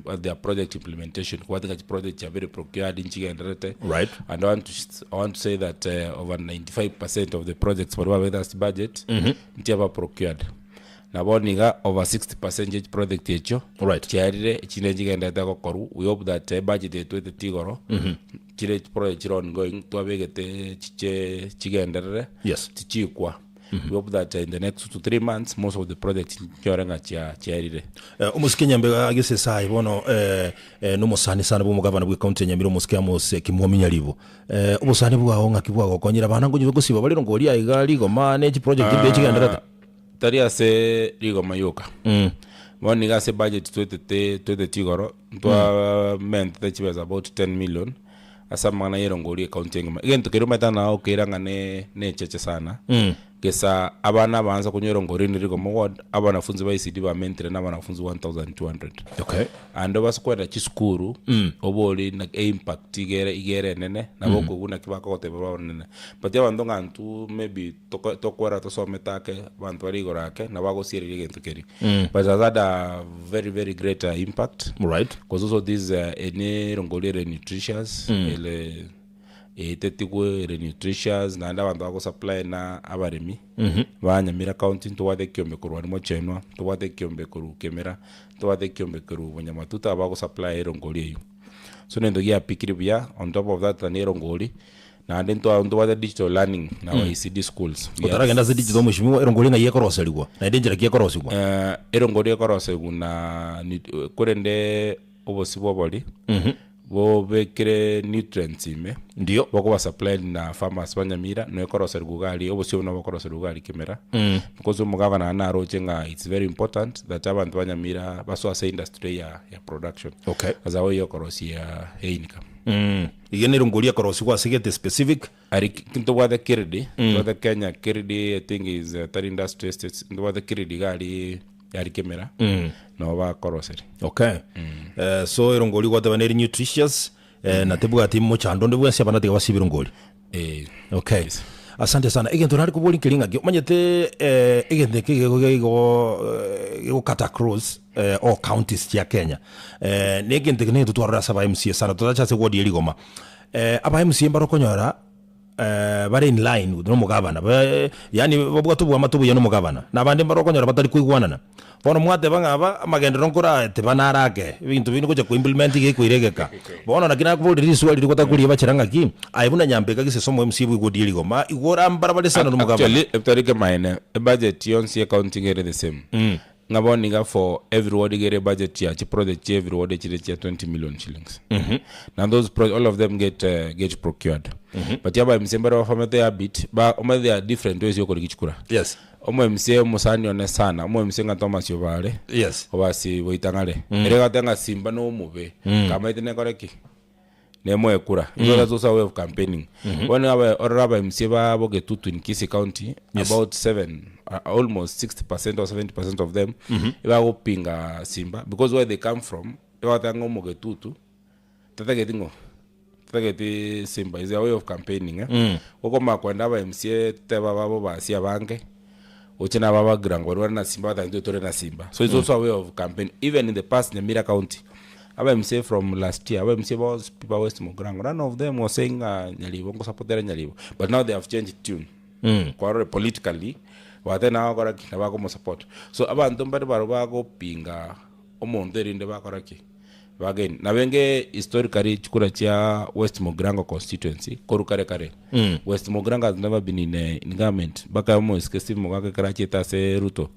at their project implementation. What the project are very procured in Chigandarete. Right. And I want to say that over 95% of the projects for Weather's budget, mm procured. Na boniga over 60% project echo. Right. Chiarire Chineganda koru. We hope that budget to the Tigoro. Chile project ongoing to abegete Chigandarere. Yes. Chichikwa. We hope that in the next 2 to 3 months, most of the projects nyoranga chiarire. Umusikia Nyambega Gisesa ibono numusani sana bu mugabana bwa county Nyamiro musikia mose Mominchori. Ubusani bwa honga kibwa gokonyira bana ngo gusiba bali ngori aigali go manage project ibe chigandarata. Taria se rigo mayoka. Moni ga se budget to the Tigoro. To meant that was about 10 million. Asa mana yero ngori counting. Again to kiruma tana okiranga ne cheche sana. Kesa abana banza kunyero ngori ni rigo mward abana funzi ba ICD ba mentre na abana funzi 1200. Okay. And baskwenda chiskuru oboli na impact igere nene na boko kuna kibaka kote baba nene. But ya ndonga ntu maybe tokwera to sometake bantu rigo rake na bago siri rige ntukeri. But that a very very great impact. Right. Because also these ene rongoli nutritious ele etetiku nutritious na ndabantu bako supply na abaremi banya mira county to wade kyombe kuru animo chenwa to wade kyombe kuru kemera to wade kyombe kuru banyamatuta bako supply rongoli yo so nendo ya pikiribia on top of that na rongoli na ndento wade digital learning na ICD schools utara genda digital mushimo rongoli nga yekoroseligwa na denjera yekorosigwa rongoli yekorosegu na kurende obosibo boli bo bekire nutrients ime ndio bako ba supply na farmers banyamira no ekorosa rugali obosyo no bakorosa rugali kimera because umugabana na rojenga it's very important that abantu banyamira baso ase industry ya production. Okay. Azawo yokorosi ya income. Igene rungolia korosi kwa sigete specific ari kinto wa the kiridi to the Kenya kiridi I think is that industry states ndo wa the kiridi gali yari kemera no ba koroseri. Okay. So irongoli kwa tabane nutritious na tebu ati mochando ndo bwese abana tiga basibirongoli. Okay. Yes. Asante sana. Igento nari kuboli kilinga gyo manyete igente kigo kata cross all counties ya Kenya. Ne igente ne tutwara saba MCA sana tutacha se wodi eligoma. Aba MCA barokonyora bari in line with no mugabana yani babugatubu amatubu yano mugabana nabandi barokonyora batari kuigwanana bono mwate bangaba amagendo ronkora te banarake ibintu bino koje ku implement ge kuiregeka bono nakina kubuli riswa liri kotakuri bachiranga ki ayibuna Nyambega Gisesa mu MC bwo diligoma igora mbara bale sana no mugabana actually eftarike mine budget yonsi accounting are the same ngaboniga for every word get a budget ya chi project every word chi 20 million shillings. Now those all of them get procured. But yaba msembara wa famete ya bit ba they are different ways yoko likichukura. Yes. Omo mse musani one sana omo mse nga Thomas Yovale. Yes. Obasi boitangale erega tanga simba no mube kama itene koreki nemo ekura that's also a way of campaigning. When aba mse ba boge tutu in KISII County, about almost 60% or 70% of them iba opinga simba because where they come from iba tango moge tutu tatageti simba is a way of campaigning okoma kwenda aba MCA teba babo basia bange ochina baba grangwa na simba tango tore na simba, so it's also a way of campaign. Even in the past in Nyambega County aba MCA from last year aba MCA was people west Mogrango, none of them was saying Nyalibo ngo supportera Nyalibo, but now they have changed tune kwa politically watena akora kina bako mo support. So abantu mbari barubago pinga omonde rinde bakora ki again na wenge historically chukura cha West Mogrango constituency korukare kare West Mogrango has never been in government baka mo skesi mogaka karachi ta se Ruto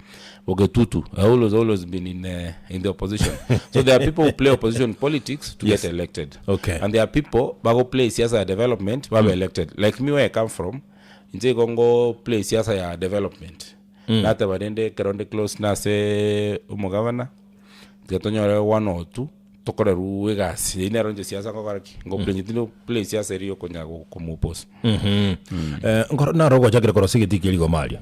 ogetutu always been in the opposition. So there are people who play opposition politics to get elected. Okay. And there are people bago play siasa development bago elected, like me where I come from inje Congo play siasa ya development nata badende keronde close na se umugavana gatonyore 1 or 2 tokora ruwegasi ine ronje siasa kokaraki ngo play siasa rio konyago como pos ngoro na rogo chakire korosige tikeli malia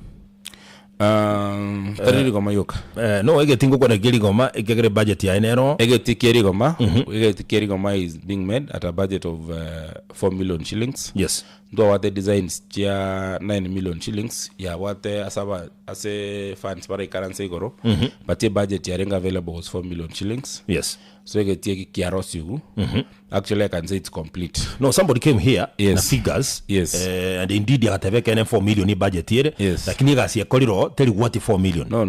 tariri goma yoka no egetingo kwa negeli goma egere budget ya enero egetikeri goma is being made at a budget of 4 million shillings. Yes. ndo wate designs chia 9 million shillings ya wate asaba ase funds para currency igoro but the budget ya renga available was 4 million shillings. Yes. So you get kiarosi actually I can say it's complete. No, somebody came here yes. na figures. Yes. And indeed yakateveka ene 4 million budget here. Yes. Lakini gasi yakoliro tell you what 4 million. No.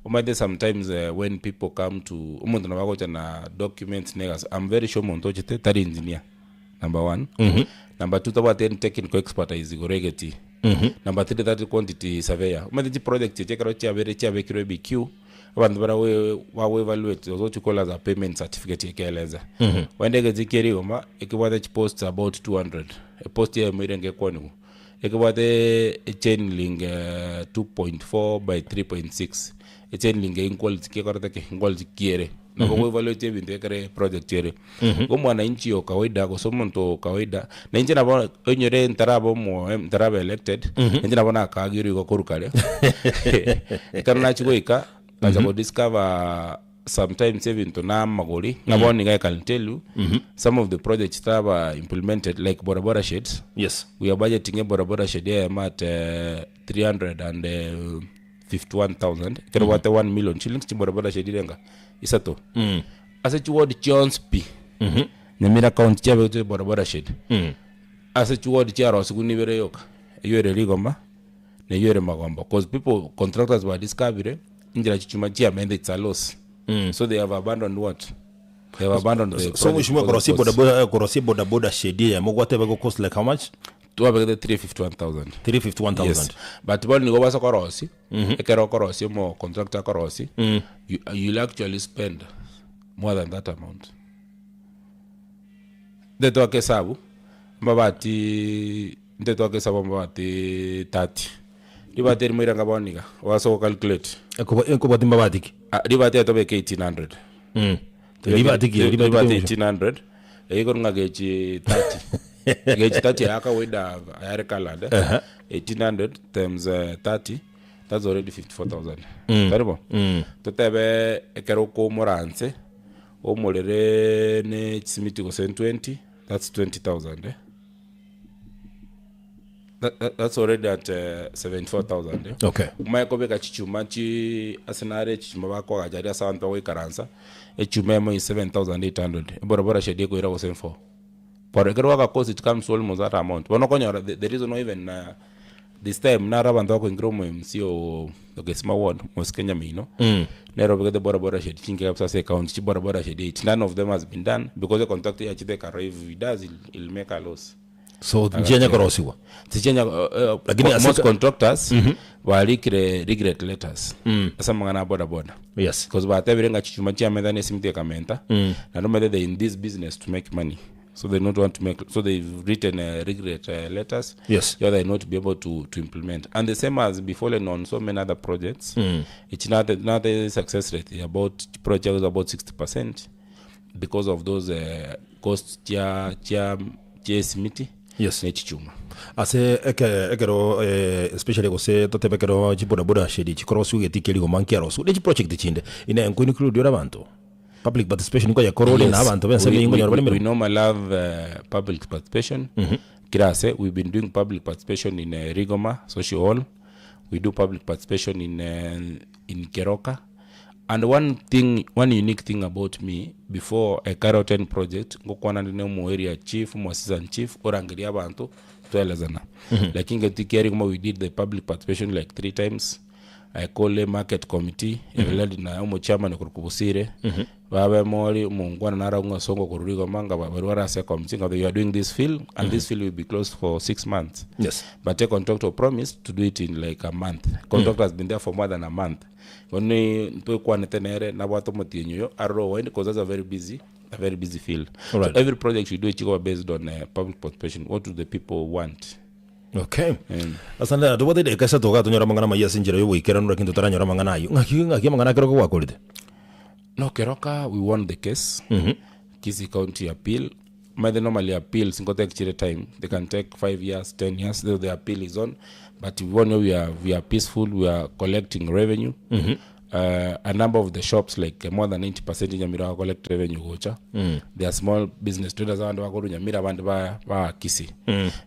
Umade sometimes when people come to umuntu nabakocha na documents negas, I'm very sure montoche tari engineer. Number 1. Number 2 tawa technical expertise goregeti. Number 3 that quantity surveyor. Umade project chekero chia vekiro BQ. Abantu bara we evaluate those what you call as a payment certificate yekeleza. When they get kerioma ekibwate post about 200. A post here mirenge kwanu. Ekibwate a chain link 2.4 by 3.6. A chain link equality kekorata ke equality kiere. Na kwa evaluate binde kare project yere. Gomo na inchi yo kawaida ko somonto kawaida. Na inchi na bona onyore ntarabo mo ntarabo elected. Inchi na bona kagiri ko korukale. Kana chikoika as I discover sometimes even to Magori. Now one thing I can tell you, some of the projects that are implemented, like Borabora sheds. Yes. We are budgeting a Borabora shed here at 351,000. Can what 1 million shillings to Borabora shed irenga. Isato. As a word Jones P. Nyamira count chabe to Borabora shed. As a word Charos Gunivere Yoka. You are a rigoma. You are a magomba. Because people contractors were discovered. It's a loss. So they have abandoned what? They have abandoned the so much more korosi boda shedi ya whatever go cost like how much? To have the 351,000. 351,000. Yes. But when you go basa korosi, ekero korosi mo contractor korosi, you'll actually spend more than that amount. Ndeto kesabu mbabati 30. Ribate mwira ngaboniga waso calculate eko batimba batiki ribate to be 1800 ribate 1800 ego ngagechi 30 gechi 30 aka weda ayare kalada 1800 times 30 that's already 54,000 karibo to tebe ekero ko moranse o molere ne simiti go 20 that's 20,000 That's already at 74,000. Okay. Maikobeka chichumachi asenare chichumaba kwa ajaria sawanpa we karansa. Echumemo is 7,800. Borabora shedi ko ira ko 74. For ekero waka cost it comes almost that amount. Bono konya the reason no even this time na rabando ko ingro mo MCO ogesima ward mos Kenya mino. Nero bega the borabora shedi chinke kapsa se account chi borabora shedi. None of them has been done because the contract ya chide karo if he does he'll make a loss. So njenya korosiwa tijenya lakini most contractors wali regret letters asa mangana boda yes because ba tabirenga chichuma chia medane simte kamenta na no they in this business to make money so they not want to make so they've written regret letters yes they not be able to implement and the same as befallen on so many other projects it's not a success rate about projects about 60% because of those costs chia simiti. Yes. Nechichuma. Ase ekero especially go se totebekero jiboda shedi chikorosu getikeli go mankiaro su de project chinde ina enko include ora bantu public participation ko ya korole na abantu bense bingo nyoro we normally have public participation kirase we've been doing public participation in Rigoma social hall we do public participation in Keroka. And one unique thing about me, before a carry out any project, go kwa nandine mo area chief, mo assistant chief, or angelia bantu, tuelezana. Like in Getikeri, we did the public participation like 3 times. I call a market committee, led na umo chairman kurukubusire. Babe mori mungwana nara unga songo kururigo manga babarwara se committee. You are doing this field, and this field will be closed for 6 months. Yes. But a contractor promised to do it in like a month. Contractor has been there for more than a month. Only to quantenere na watu motinyo arrow because that's a very busy field. Right. So every project you do it based on public participation. What do the people want? Okay. Asanda do wade kasa to ga to nyora mangana maya sinjira yo wikera no rakinto tara nyora mangana ayo ngaki mangana kero ko wakolide. No Keroka we won the case. KISII County appeal. They normally appeal since take time. They can take 5 years, 10 years. The appeal is on. But we are peaceful. We are collecting revenue, a number of the shops, like more than 90% in Nyamira collect revenue gocha. They are small business traders and wakuru Nyamira band ba KISII.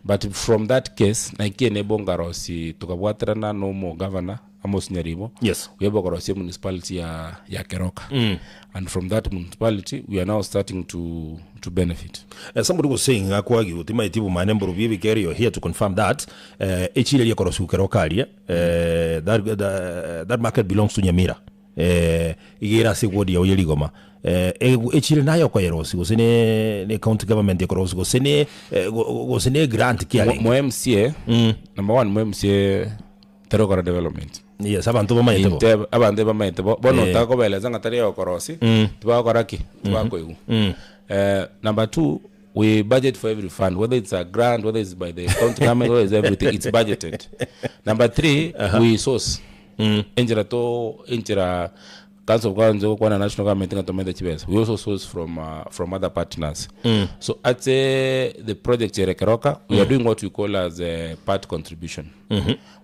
But from that case, Nike nebongarosi tukabwaterana no more governor Amos Nyaribo. Yes. We have a municipality ya Keroka. And from that municipality, we are now starting to benefit. Somebody was saying, Akwagi, ultimately, my number of you carry here to confirm that. Echile Korosu Keroka, that market belongs to Nyamira. Igera se wodi ya Oyeligoma. Echile na kwa Yerosi, go sene county government ya Korosu, go sene grant kia. Mo MCA, number one, mo MCA Terokora Development. Yes, abantu bamaitebo. Abantu bamaitebo. Bono tako beleza ngatari ya Korosi, tuba koraki, tuba koigu. Number two, we budget for every fund, whether it's a grant, whether it's by the county government, whether it's everything, it's budgeted. Number three, we source. Injira Council of Governments kwa national government ngatomenda chibesa. We also source from other partners. So at the project Keroka, we are doing what we call as a part contribution.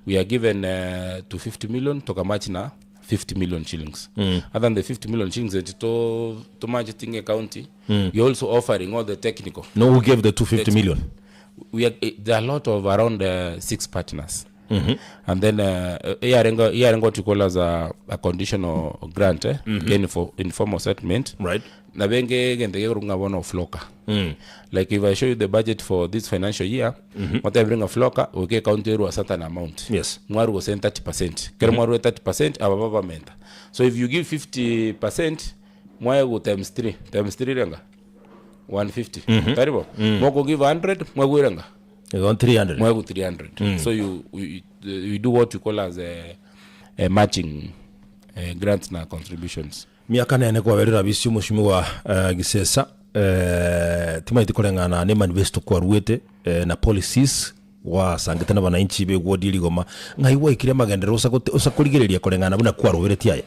We are given 250 million to Kamachina 50 million shillings. Other than the 50 million shillings to Majitinge County, we are also offering all the technical. No, who gave the 250 million? There are a lot of around 6 partners. And then here what you call as a conditional grant again for informal settlement, right? Na benge gende runga bono floka. Like if I show you the budget for this financial year, what I bring a floka, we get county a certain amount. Yes. Mwaru was 30%. Kero mwaru 30%, ababa menta. So if you give 50%, mwaru times 3 renga 150. Taribo. Mwako give 100, mwaru renga. You want 300. Mwaru 300. So we do what you call as a matching grants na contributions. Miaka nene kwa werera bisi mushimiwa Gisesa timaiti kolengana ne manifesto kwa ruete na policies wa sangitana bananchi be gwodili goma ngaiwa ikire magendero usakurigereria kolengana buna kwa ruwereti aya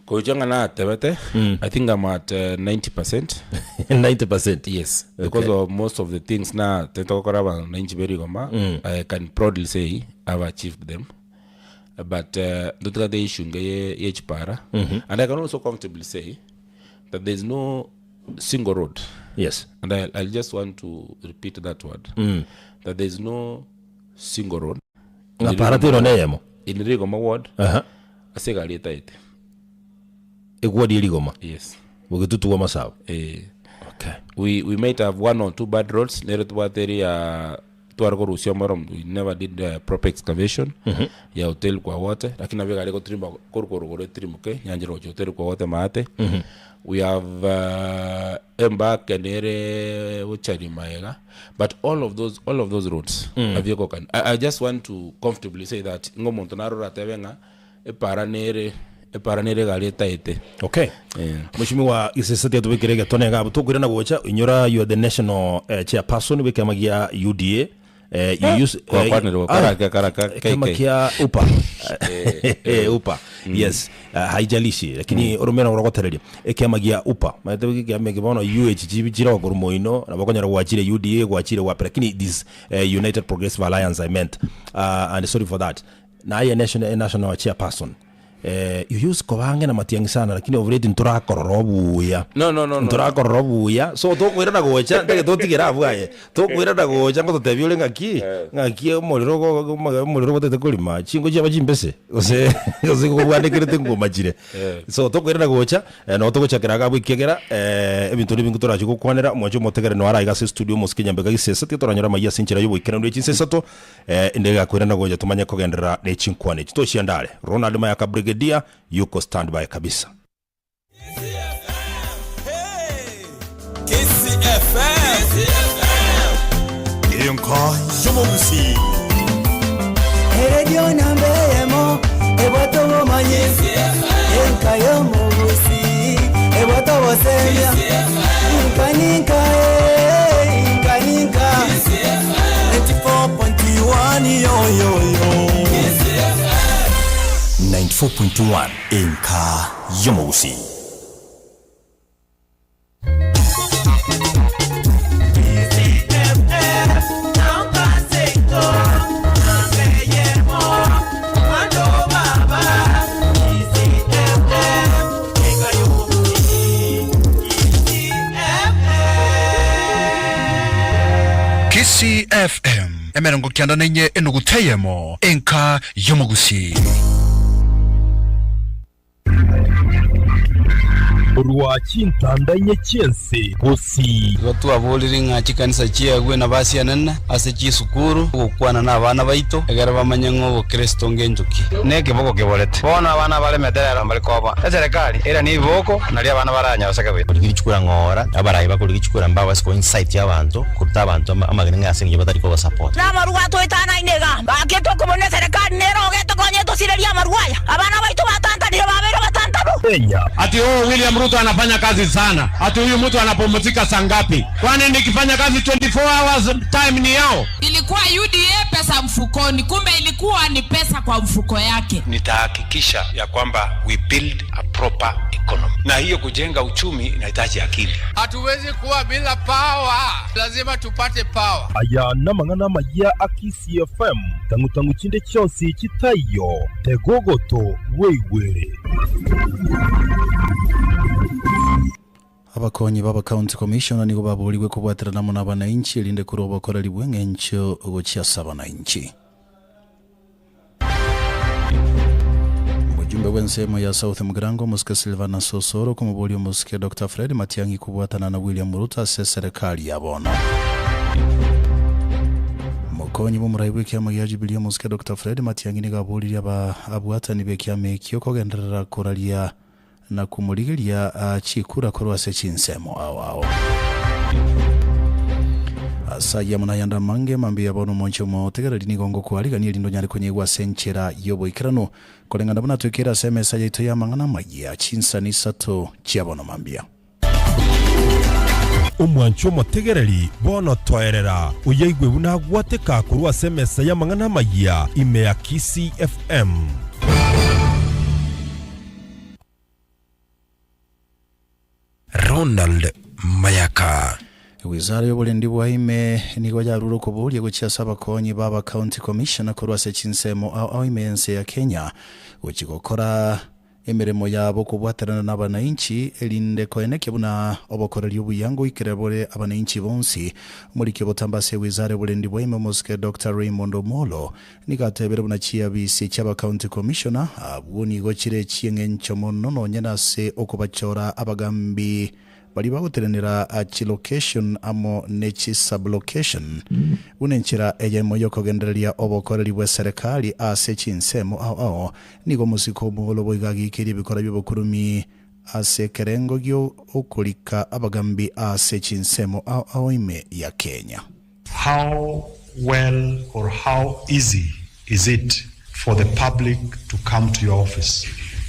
Kojanga na tebete. I think I'm at 90%. 90%. Yes, because of most of the things na tetokoraba nanchi beri goma I can proudly say I've achieved them. But the issue nge para, and I can also comfortably say that there's no single road. Yes, and I'll just want to repeat that word. That there's no single road. In Rigoma ward, asega leta ite. Egwadi Rigoma. Yes. Wegetutu wa masawa. Okay. We might have 1 or 2 bad roads. We never did proper excavation ya hotel kwa wote, lakini vile aliko trimba korokoro trimuke nyanjiro hotel kwa wote maate. We have embark enere uchari maega, but all of those roads aviko kan. I just want to comfortably say that ngomo tonaro ratevenga eparanere galeta ite. Okay. Mheshimiwa Gisesa tubikirege tonenga abutukwira na gocha inyora you are the national chairperson wekamagia UDA. You use kamakia upa upa yes haijalishi lakini oromera orogotereria ekamagia upa maete kiamegibona UHG jira ogurumoino na bakonyara gwachire UDA gwachire wapi lakini this United Progressive Alliance I meant and sorry for that na I national chairperson you use kobange na matiangi sana lakini already nturakororobuya nturakororobuya so tokwira na gocha ndege totigera abuaye tokwira na gocha ngo totebiole ngaki umuriro gotete kulima chingo cya bajimbese ose kubwandikirete ngoma jire so tokwira na gocha no togochakiraga bwikegera ebintu nibingu toraje gukwanira mwaje motegere no ara igase studio muske Nyambega Gisesa titoranyora maya sinchira yubwikira ndo Gisesa to ndega kwira na gocha tumanya kogendera ne chinkwane titoshiandale Ronald Mayaka Brigadier yuko standby kabisa. KISII FM Inka Yomogusi Radio Nyambemo Eboto Manyesi Inka Yomogusi Eboto Wasenya Inka 94.1 yo 94.1 Inka Yomogusi. KISII FM emerongo kianda nenye enuguteyemo enka yomogusi Ruachintandanye chense gosi watu aboliri ngachi kanisa chiagwe na basi anana ase chisukuru gukwana na abana baito egera bamanyango bo Kristo ngenjuki neke boko kebolete bona abana bale meterera mbali koba ezerekali era ni boko nali abana baranya basaka bito gichukura ngora abarayi bakuri gichukura mbawa siko insight y'abantu kuruta abantu amagana ngase batari ko support na maruwa to itana inega baketo kubone serikali nero geto konyeto sireria maruwaya abana baito batanta ndio babero batanta ati William Ruto anafanya kazi sana. Ati huyu mtu anapumzika saa ngapi? Kwani nikifanya kazi 24 hours time ni yao? Ilikuwa UDA pesa mfukoni, kumbe ilikuwa ni pesa kwa mfuko yake. Nitahakikisha ya kwamba we build a proper economy. Na hiyo kujenga uchumi inahitaji akili. Hatuwezi kuwa bila power. Lazima tupate power. Aya namangana maya KISII FM. Tangu chinde chosi chitayo. Tegogoto wewe. Abakonyi baba county commissioner nigo baburiwe kubwaterana mu n'abananchi elinde kuroba korali bwengencho ugochia abananchi. Mujumbe wensemo ya South Mugrango Muske Silvana Sosoro kumubuli Muske Dr. Fred Matiangi kubwatana na William Ruto se serikali yabona. Mukonyi bumuraibwe kyama ya Jubilee Muske Dr. Fred Matiangi nigo abuliri abwatani bekyame kyoko genderera koralia na kumuligilia chikura korwase chinsemo awao. Asaya munayanda mange mambi ya bono moncho motegera dini gongo kualiga ni lindo nyari kwenye wa senchera yobo ikirano kolengana bana tukira seme saja ito ya mangana magia chinsa ni sato chiabono mambia. Umwancho motegereri bono toerera uyeigwe bunagwateka kurwa seme saya mangana magia ime ya KISII FM. Ronald Mayaka. Wizara y'obulendi bwaime nigo jaruro kubulye guchia abakonyi baba county commissioner kurwase chinsemo au imense ya Kenya uchigokora emiremo yabo kubwaterana n'abananchi elinde koeneke buna obokoreri obuyango ikerebore abananchi bonsi muri kibotambase wizara y'obulendi bwaime Muske Dr. Raymond Omolo nigatebere buna chiabisi cy'aba county commissioner abuni go chire chiengencho mono nyena se okubachora abagambi bali baguteranira achi location amo nechi sublocation unenchira ejemo yoko gendereria obokoreri bwa serikali ase chinsemo ao nigo musiko muholo boigagi kiri bikora byobukurumi ase kerengo gyo okulika abagambi ase chinsemo ao ime ya Kenya. How well or how easy is it for the public to come to your office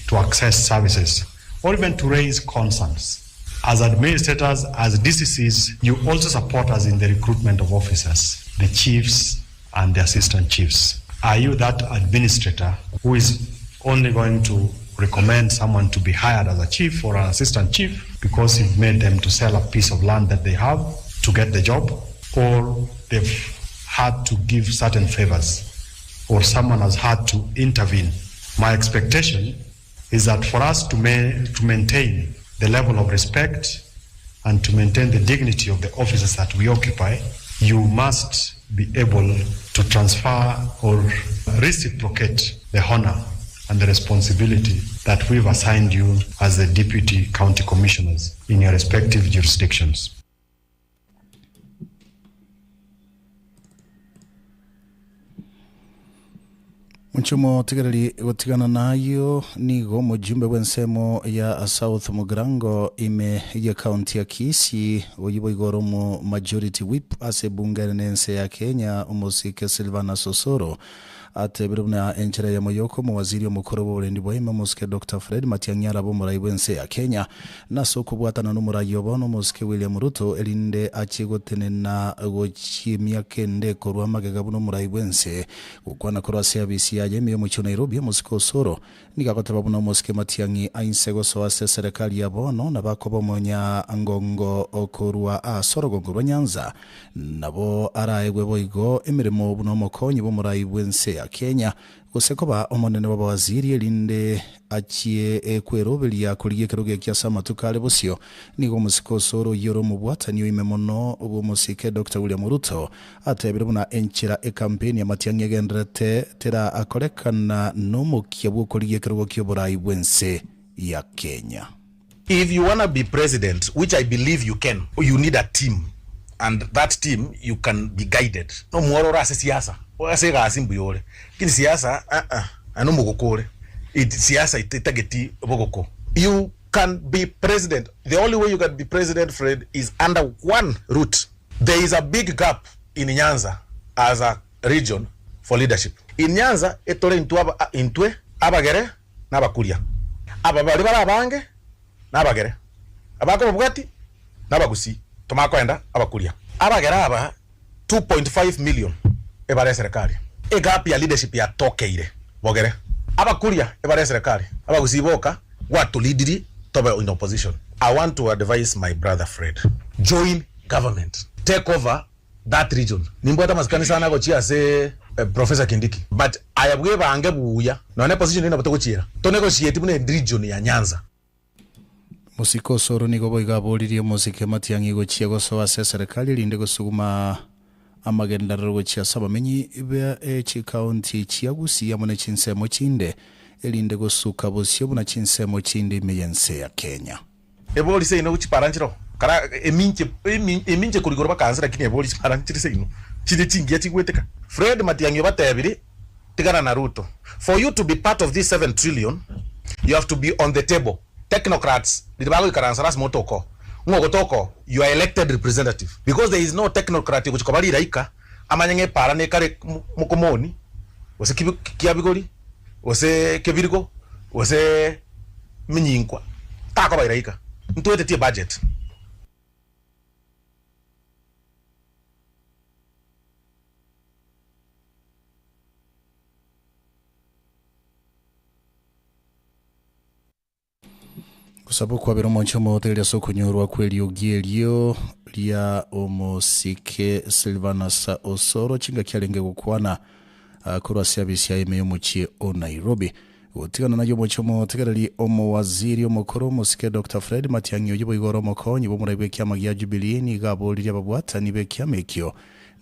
to access services or even to raise concerns? As administrators, as DCCs, you also support us in the recruitment of officers, the chiefs and the assistant chiefs. Are you that administrator who is only going to recommend someone to be hired as a chief or an assistant chief because you've made them to sell a piece of land that they have to get the job, or they've had to give certain favors, or someone has had to intervene? My expectation is that for us to maintain the level of respect and to maintain the dignity of the offices that we occupy, you must be able to transfer or reciprocate the honor and the responsibility that we've assigned you as the deputy county commissioners in your respective jurisdictions. Mchumo tigarali watigana nayo nigo mujumbe wensemo ya South Mugrango ime ya county ya KISII oyibo igoromo majority whip ase bunganense ya Kenya Muske Silvana Sosoro atebiruna enchera ya moyoko mu waziri omukuru w'obulendi bwaime Muske Dr. Fred Matiangi arabo murayibwense ya Kenya naso kubwatana n'umurayo bono Muske William Ruto elinde achigotenena gochimya kende korwa magega buno murayibwense ukwana korwa service ya yemi mu Nairobi Muske Osoro nikakotaba buno Muske Matiangi ainsego so ase serikali ya bono nabakobo monya ngongo okorwa asorogongo Nyanza nabo araegwe boigo emirimo buno mokonyi bo murayibwense ya Kenya gusekoba omonene wa waziri elinde achie kweroberia kuriye kiruge kya samatukale busio nigo musiko soro yoro mubwatani ime mono ubu musike Dr. William Ruto atebire buna enchira campaign ya matiange gendrete tera akorekana no mukyebu kuriye kirugo ky'oburai bwense ya Kenya. If you want to be president, which I believe you can, you need a team, and that team you can be guided. No mworo rase siasa. Wase ga simbu yore. Kini siasa anu mugokore. Siasa itageti bogoko. You can be president. The only way you can be president, Fred, is under one route. There is a big gap in Nyanza as a region for leadership. In Nyanza etore intwe abagere n'abakuria. Ababali barabange n'abagere. Abako bugati n'abagusi. Tomakwenda abakuria. Abagere aba 2.5 million ebare serikali. Gap ya leadership ya tokeire bogere. Abakuria ebare serikali. Abagusi boka watu leadiri tobe in opposition. I want to advise my brother Fred. Join government. Take over that region. Nimbota maskani sana go chia se Professor Kindiki. But ayabwe bange buya. No ne position ina batoko chia. To negotiate bune region ya Nyanza. Musiko soro nigo boiga bolirie musike matiangi go chia go so ase serikali linde go suguma amagenda rogo chia sabamenyi be county chia gusi amone chinsemo chinde elinde go suka bosio buna chinsemo chinde meyense ya Kenya. Eboli se ino chiparanchiro kara eminche kurigoro bakansira kini eboli chiparanchiro se ino chide chingia chigweteka. Fred matiangi batebiri tigana na Ruto. For you to be part of this 7 trillion, you have to be on the table. Technocrats dibago ikaransaras motoko ngogotoko, you are elected representative, because there is no technocrat which kobali raika amanyenge para ne kare mukomoni wose kiabigori wose kebirgo wose minyinkwa tako bayiraika ntwete tie budget. Kusabu kwa biro moncho motelia soko nyorwa kweli ogielio lia omosike Silvanasa Osoro chinga kialenge kukwana kurwa siabisi ya ime muchie o Nairobi. Utigana na yomo chomo tegerali omo waziri omokoro mosike Dr. Fred Matiang'i ojibo igoro mokonyi bomuraibe kiama gya Jubilee ni gabo liria babwata nibe kiamekyo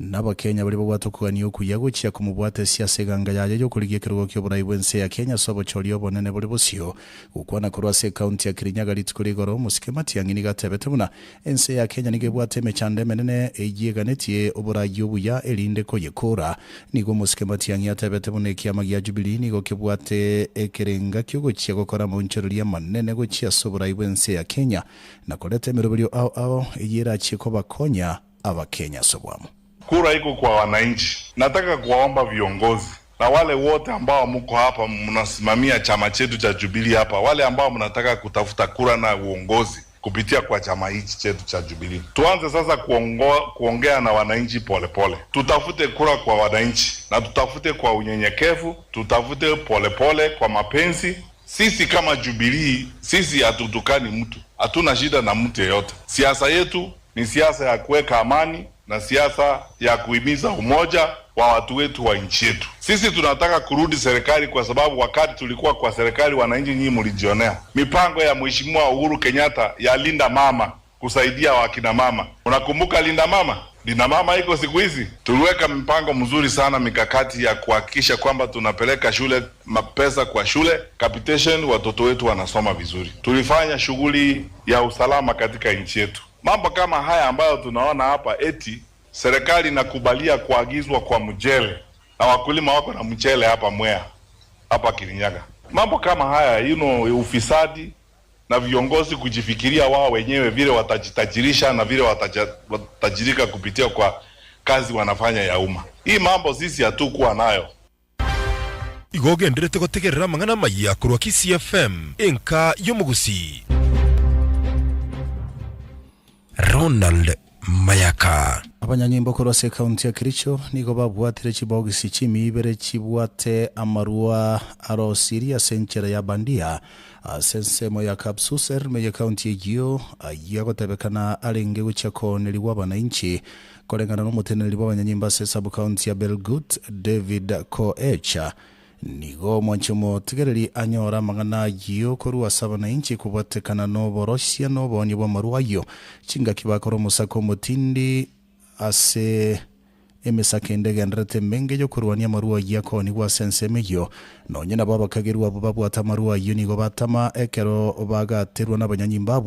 n'abakenya bari babwata kuganiyo kuyagukia kumubwate siasa ganga yaje yo kurigiye kirugo ky'oburai bwense ya Kenya sobo chori obonene buri busio ukwana kurwa se county ya Kirinyaga litukuri goro musike Matiang'i ni gatebete buna ense ya Kenya nige bwate mechande menene egiyeganetie oburai obuya elinde ko yekora nigo musike Matiang'i atebete buna kiama gya Jubilee nigo kibwate ekerenga kyogukia gukora mu nchorori manene gukia soburai bwense ya Kenya na kolete mirubulio ao yira chiko bakonya abakenya sobwamu. Kura iko kwa wananchi. Nataka kuwaomba viongozi na wale wote ambao mko hapa mnasimamia chama chetu cha Jubilee hapa, wale ambao mnataka kutafuta kura na uongozi kupitia kwa chama hichi chetu cha Jubilee, tuanze sasa kuongea na wananchi polepole. Tutafute kura kwa wananchi na tutafute kwa unyenyekevu, tutafute polepole kwa mapenzi. Sisi kama Jubilee, sisi hatutukani mtu, hatuna shida na mtu yeyote. Siasa yetu ni siasa ya kuweka amani na siasa ya kuhimiza umoja wa watu wetu wa nchi yetu. Sisi tunataka kurudi serikali kwa sababu wakati tulikuwa kwa serikali wananchi nyinyi mlijionea mipango ya Mheshimiwa Uhuru Kenyatta ya Linda Mama kusaidia wakina mama. Unakumbuka Linda Mama? Linda Mama iko siku hizi. Tuliweka mpango mzuri sana, mikakati ya kuhakikisha kwamba tunapeleka shule mapesa kwa shule capitation, watoto wetu wanasoma vizuri. Tulifanya shughuli ya usalama katika nchi yetu. Mambo kama haya ambayo tunaona hapa, eti serikali inakubalia kuagizwa kwa mchele na wakulima wako na mchele hapa Mwea, hapa Kirinyaga. Mambo kama haya, ufisadi na viongozi kujifikiria wao wenyewe vile watajitajirisha na vile watajirika kupitia kwa kazi wanafanya ya umma. Hii mambo sisi hatukuwa nayo. Igogenderete gutegerera mangana maya kurwa KISII FM enka yomugusi. Ronald Mayaka. abanyanyimbo korose county ya Kericho nigo babwatire chibogisi chimi ibere chibwate amarua arosiria senchera ya bandia sensemo ya kapsuser meya county egio yagotebekana arenge guchako neliwa bananchi kolengana n'umuteneri w'abanyanyimba se sub county ya Belgut David Koecha nigo mwanchimo tigereri anyora magana yiyo koruwa sabana inchi kubatekana no boroshia no bonye bwa maruayo chinga kibakoro musako mutindi ase emesakende gendrete menge yo kurwania marua yako ni wa sensemeyo no nyina baba kagerwa babu atamarua yuni go batama ekero bagaterwa n'abanyanyimba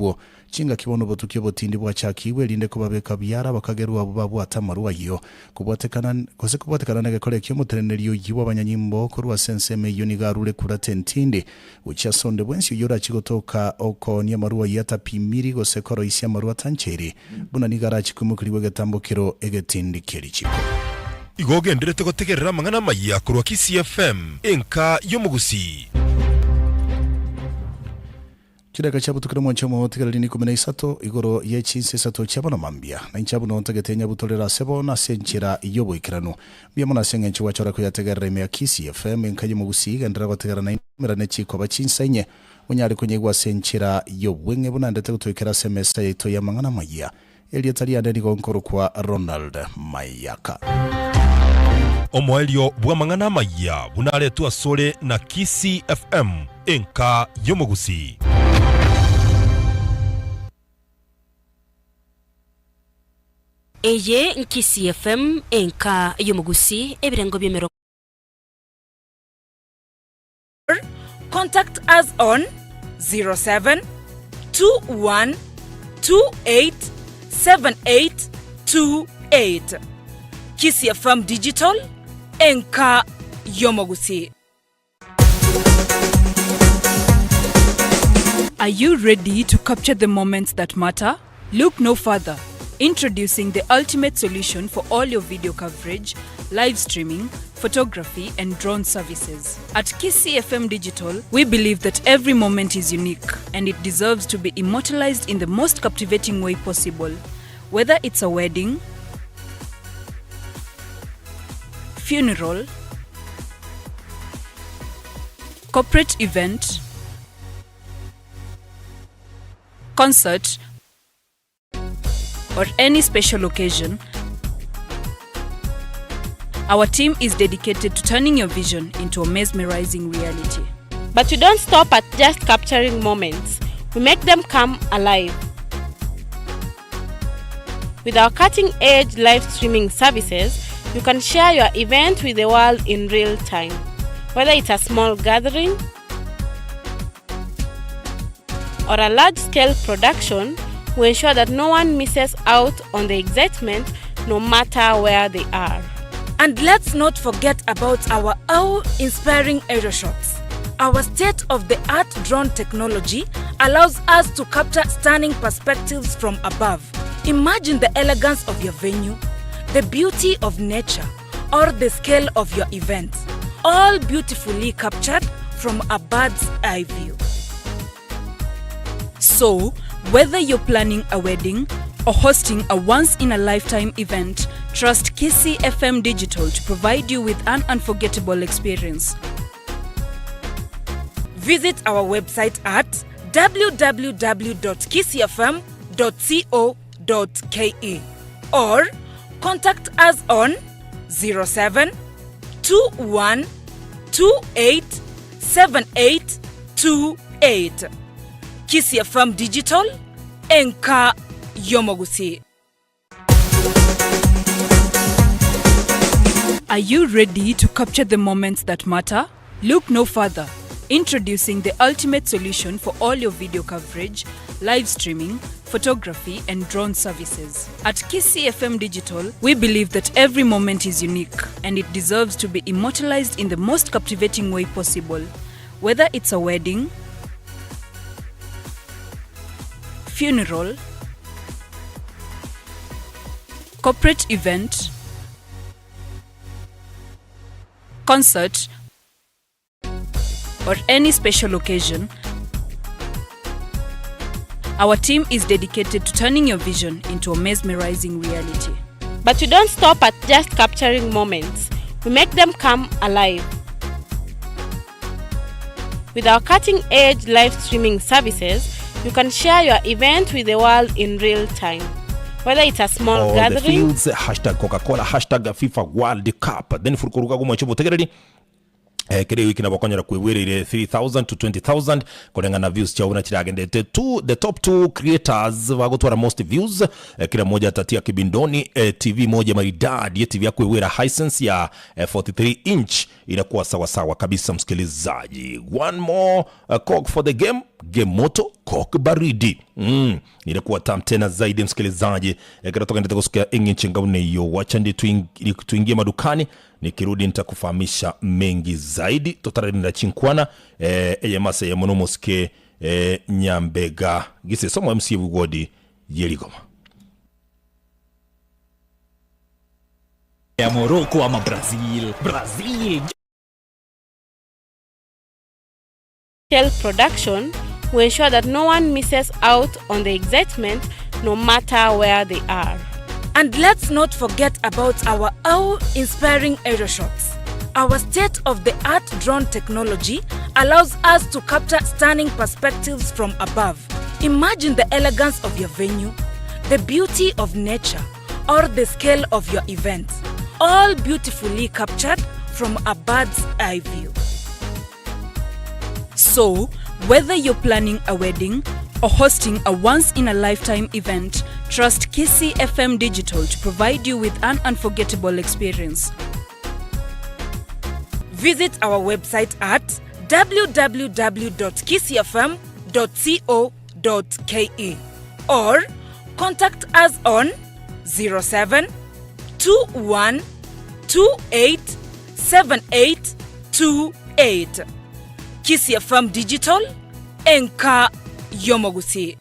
chinga kibono botukyo botindi bwa chakiwe linde ko babeka byara bakagerwa babu atamarua yo kubatekana nege kolekyo mutreneri yo yiwa abanyanyimbo kurwa sensemeyo ni garure kura tentinde ucha sonde bwensi yora chigotoka oko ni marua yata pimiri go sekoro isi marua tancheri buna ni garachi kumukiriwe gatambokero egetindi kerichiko igogenderete gutegerera mangana maya kurwa KISII FM enka yomugusi kireka cyabutukira mwancho mu hotel ni 13 igoro yechinse sato cyabona mambia na nchabu no ntagetenya butolera sebo na senchira iyobo ikirano biyamo na sengenchi wachora ko yategerera me KISII FM enka yomugusi gandira bategera na mirane chiko bachinsenye munyari kunyegwa senchira yobwenge bunandete gutwekera semester yito ya mangana maya elietali adeni gonkoro kwa Ronald Mayaka omwelio bwa mangana maya bunaletwa sole na KISII FM enka yomugusi eye KISII FM enka yomugusi ebirengo byemero. Contact us on 0721287828 KISII FM Digital enka yomogusi. Are you ready to capture the moments that matter? Look no further. Introducing the ultimate solution for all your video coverage, live streaming, photography and drone services. At KISII FM Digital, we believe that every moment is unique and it deserves to be immortalized in the most captivating way possible. Whether it's a wedding, funeral, corporate event, concert, or any special occasion, our team is dedicated to turning your vision into a mesmerizing reality. But we don't stop at just capturing moments. We make them come alive. With our cutting-edge live streaming services, you can share your event with the world in real time. Whether it's a small gathering or a large-scale production, we ensure that no one misses out on the excitement no matter where they are. And let's not forget about our awe-inspiring aerial shots. Our state-of-the-art drone technology allows us to capture stunning perspectives from above. Imagine the elegance of your venue, the beauty of nature, or the scale of your event, all beautifully captured from a bird's eye view. So, whether you're planning a wedding or hosting a once-in-a-lifetime event, trust KISII FM Digital to provide you with an unforgettable experience. Visit our website at www.kisifm.co.ke or contact us on 0721287828. KISII FM Digital enka yomogusi. Are you ready to capture the moments that matter? Look no further. Introducing the ultimate solution for all your video coverage, live streaming, photography and drone services. At KISII FM Digital, we believe that every moment is unique and it deserves to be immortalized in the most captivating way possible. Whether it's a wedding, funeral, corporate event, concert, or any special occasion, our team is dedicated to turning your vision into a mesmerizing reality. But we don't stop at just capturing moments. We make them come alive. With our cutting-edge live streaming services, you can share your event with the world in real time. Whether it's a small gathering, the fields, hashtag Coca-Cola, hashtag FIFA World Cup. Then furukuruka gumachobo tegereri. Kere wiki na bakonyera kwewirire 3,000 to 20,000 kulingana na views cha una chiragende the top 2 creators wagotwara most views. Kila mmoja atatia kibindoni TV moja maridadi ya TV ya kwewira Hisense ya 43 inch inakuwa sawa sawa kabisa msikilizaji. One more coke for the game moto coke baridi inakuwa tam tena zaidi msikilizaji. Kiratoka ndetaka kusikia inchi ngaune hiyo. Wacha ndi tuingie madukani, nikirudi nitakufahamisha mengi zaidi. Totarinda chinkwana eyemasa ya monomoske Nyambega Gisesa mu MC Bugodi Yeligoma ya Morocco ama Brazil production will ensure that no one misses out on the excitement no matter where they are. And let's not forget about our awe-inspiring aerial shots. Our state-of-the-art drone technology allows us to capture stunning perspectives from above. Imagine the elegance of your venue, the beauty of nature, or the scale of your event, all beautifully captured from a bird's eye view. So, whether you're planning a wedding or hosting a once-in-a-lifetime event, trust KISII FM Digital to provide you with an unforgettable experience. Visit our website at www.kisifm.co.ke or contact us on 07 21 28 7828. KISII FM Digital, Enka Yomogusi.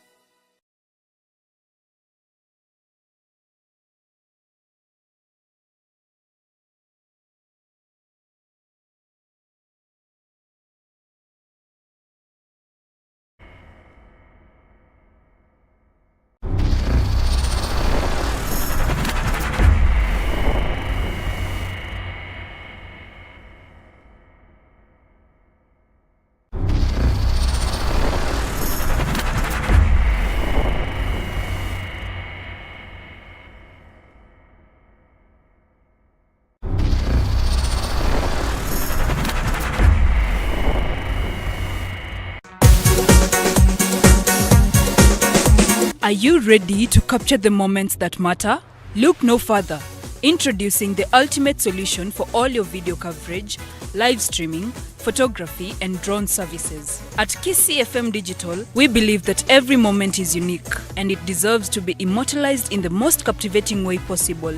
Are you ready to capture the moments that matter? Look no further. Introducing the ultimate solution for all your video coverage, live streaming, photography, and drone services. At KISII FM Digital, we believe that every moment is unique and it deserves to be immortalized in the most captivating way possible.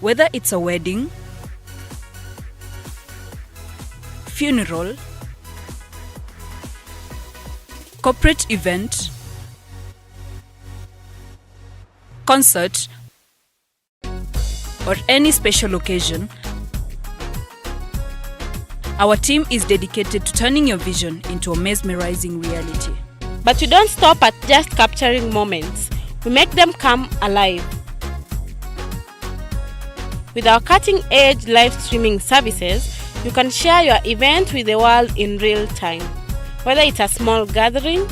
Whether it's a wedding, funeral, corporate event, concert, or any special occasion, our team is dedicated to turning your vision into a mesmerizing reality. But we don't stop at just capturing moments. We make them come alive. With our cutting-edge live streaming services, you can share your event with the world in real time. Whether it's a small gathering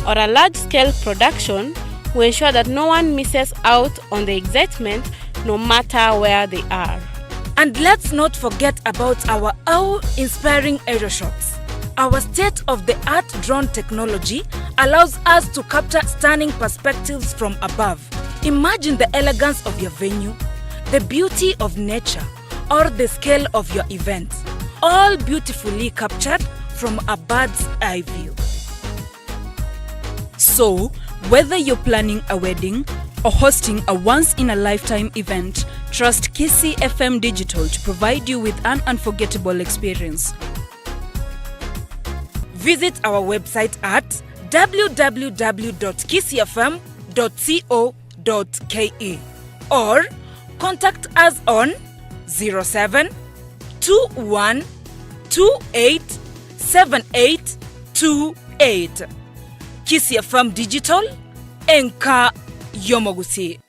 or a large-scale production, we ensure that no one misses out on the excitement no matter where they are. And let's not forget about our awe-inspiring aerial shots. Our state-of-the-art drone technology allows us to capture stunning perspectives from above. Imagine the elegance of your venue, the beauty of nature, or the scale of your event, all beautifully captured from a bird's eye view. So, whether you're planning a wedding or hosting a once-in-a-lifetime event, trust KISII FM Digital to provide you with an unforgettable experience. Visit our website at www.kisifm.co.ke or contact us on 07 21 28 7828. KISII FM Digital, Enka Yomogusi.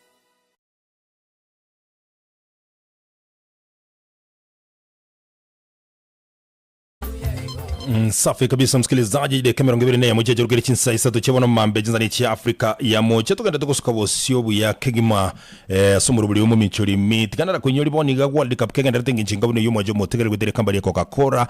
Safi kabisa msikilizaji, de kamera ngibiri ne moja jorugeri chinsa isa tuchebona mambe jinzani chi Afrika ya moja tukanda tukosuka bosyobu ya kegima somuru buli Mominchori meet kanara kunyoli boni ga World Cup kegenda tengi nchinga bune yumo jomo tegere gudere kambali Coca-Cola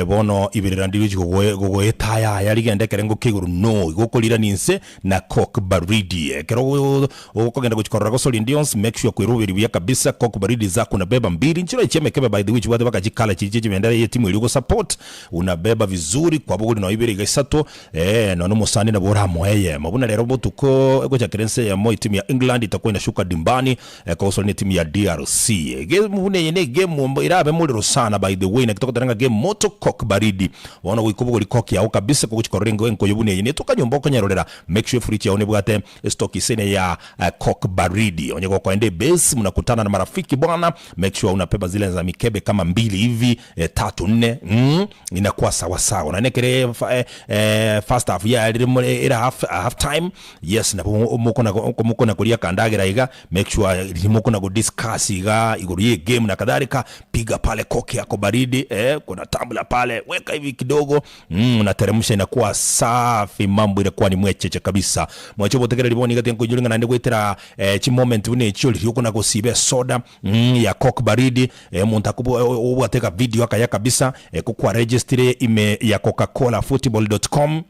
bono ibirandiri gogo etaya yali gende kerengo keguru no gokolira ninse na Coke baridi kero okogenda kuchikora gosoli ndions make sure kwirubiri bya kabisa Coke baridi za kuna beba mbiri nchiro icheme kebe by the which wade bakajikala chichichi bendera ye timu iligo support una beba vizuri kwa buguri no ibiri gaisato no musani na bora moye mabuna lero botuko ego cha kerense ya mo timu ya England itakuwa inashuka dimbani kwa usoni timu ya DRC game mune yene game irabe muliro sana by the way na kitoko taranga game moto Coke baridi wana wikubugo likoki ya kabisa kuchikorengo enko yobune yene tukanyomboka nyarolera make sure free ya onebwate stock isene ya Coke baridi onyeko kwa ende base mnakutana na marafiki bwana make sure unapeba zile za mikebe kama 2 hivi 3 4 inakuwa sawa sawa na nekere first half ya ira half time yes na muko na kulia kandagira iga make sure muko na go discuss iga iguriye game na kadhalika piga pale Coke yako baridi kuna tumbler pale weka hivi kidogo na teremsha inakuwa safi mambo inakuwa ni mwecheche kabisa mwacho botegera liboni gati nkujulunga na ndegwetera chi moment une chuli yuko na gosibe soda ya Coke baridi muntu akubu ateka video akaya kabisa kukwa registry ime ya Coca-Cola football.com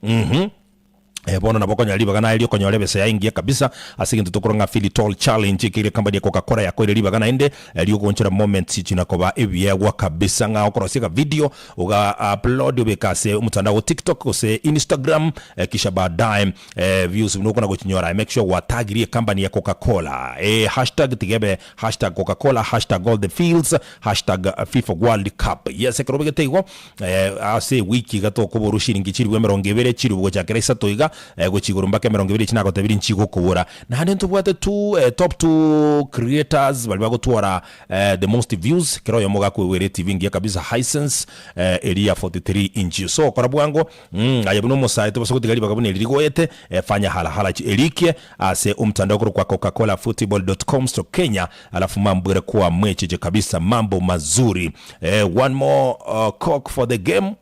bono naboko nyaliba kana ilio konyole bese yaingia kabisa asigintu tukoronga fili tall challenge kile kambani ya Coca-Cola ya kweli liba kana ende ilio konchera moment chinakoba ebyagwa kabisa nga okorosika video uga upload ubekase mutandao wa TikTok ose Instagram kisha baadaye views nuko na gochinyora make sure watagirie kambani ya Coca-Cola hashtag tigebe hashtag Coca-Cola hashtag all the fields hashtag FIFA World Cup yes ekorobege tego ase wiki gato kuborushira ngikiri wemerongevere chiri ugo cha keresa toiga gochigurumba ke 200 chinako tabiri nchiko kubura na hane ntubwate top 2 creators bali bagotwara the most views kero yo moga kwere TV ngia kabisa Hisense area 43 inches so korabwango ayabuno mo site basoko tigali bagabune lirigoyete fanya hala elike ase umtandao kwa Coca-Cola football.com Kenya alafu mambo kwa mwecheje kabisa mambo mazuri one more Coke for the game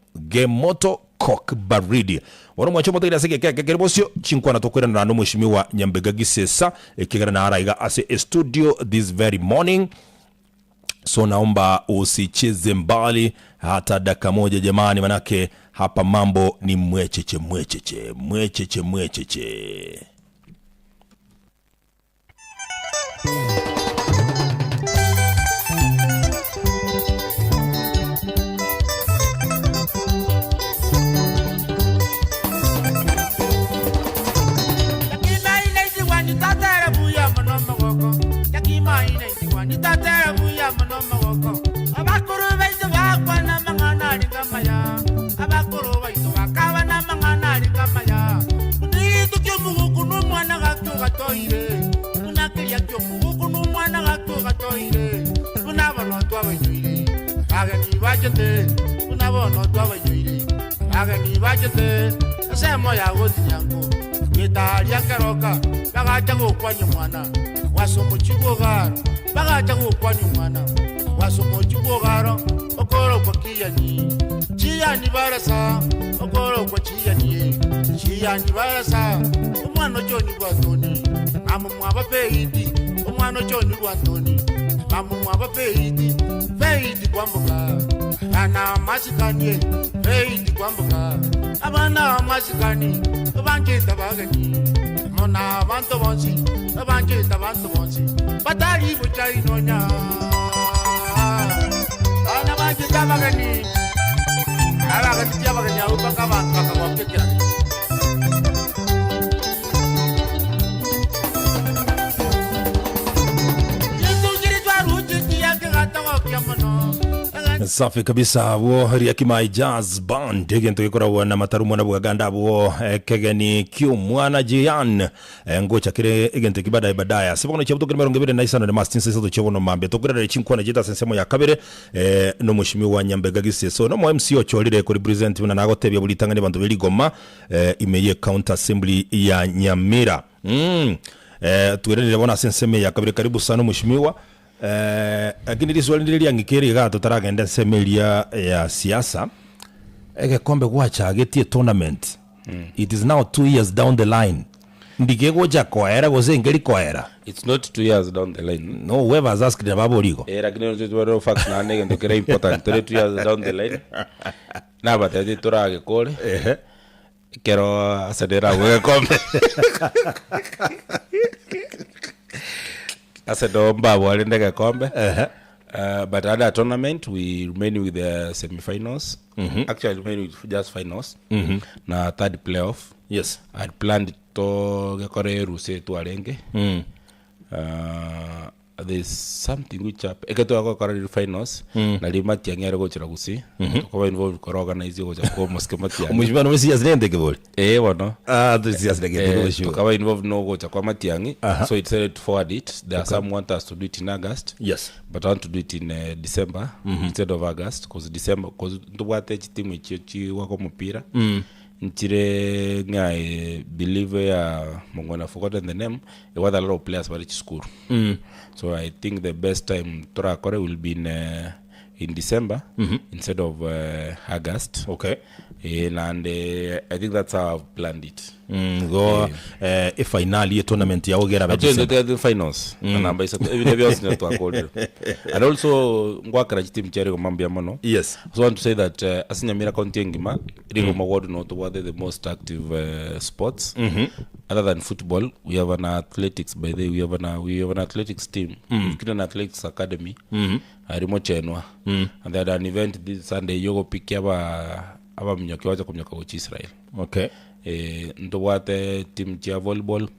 moto Coke baridi wano mwachomo tira sike kerebosyo chinkwa na tokwera na mheshimiwa Nyambega Gisesa kigara na araiga ase studio this very morning so naomba usicheze mbali hata dakika moja jamani manake hapa mambo ni mwecheche Semo ya goti nyango gitaria keroka bagacha gukwanya mwana wasomo chigogaro bagacha gukwanya mwana wasomo chigogaro okoro kwa kiyani barasa okoro kwa kiyani barasa umwana joni gwatoni mamu mwaba peidi umwana joni gwatoni mamu mwaba peidi kwambuka ana masikanye peidi kwambuka abana masikani abangita bagani mona bantu bonsi abangita bantu bonsi batali buchai nonya ana bangita bagani ala gati bagani au pakaba pakira safi kabisa wo Riakimai Jazz Band egento ikora na matarumo na Buganda wo kegeni kyo mwana Jian ngocha kire egento kibada ibadaya sibono chebuto kire merongebe na isano de mastin seso chebuno mambe to kure chinkwa na jeta sensemo ya kabere no mheshimiwa Nyambega Gisesa no mo MC ocholire ko represent na nagotebya bulitangane bantu beligoma imeye counter assembly ya Nyamira tuerere bona senseme ya kabiri karibu sana mheshimiwa. Lakini ile swali ndili angikeri ga tutaragenda semelia ya siasa ege kombe gwacha getie tournament. It is now 2 years down the line. Ndike goja koera goze ngeli koera. It's not 2 years down the line. No, whoever has asked about Borigo. Lakini ndio facts na nege ndio very important. 2 years down the line. Na batete turage kole. Kero asadera we kombe. Asedo mbabo alendeka kombe. But other tournament we remain with the semi-finals. Actually remain with just finals. Na third playoff. Yes. I had planned to gekore ruse tu alenge. There's something which eketo akora finals na limati yangere gochira gusi ko involve ko organize gocha ko moskemati ya mujima no mesi yazende kebole wono this yazende ko kawa involve no gocha kwa matiangi so it said to forward it. There are some want us to do it in August, yes, but I want to do it in December instead of August, because December because ndubate timu ichi wako mpira Nchire I believe Mongona forgotten the name. There was a lot of players for each school. So I think the best time Tora Kore will be in December instead of August. Okay. And I think that's how I've planned it. Go a finale tournament ya ogera ba the finals. And also ngwakara team chere ko mambia mono. Yes. So I want to say that Asinyamira County ngima ringo maward no to what the most active sports. Other than football, we have an athletics by the we have an athletics team. We've got an athletics academy. Chenwa. And they had an event this Sunday yogo pick aba mnyoki wacha kumnyoka uchi Israel. Okay. Ndo wate team chia volleyball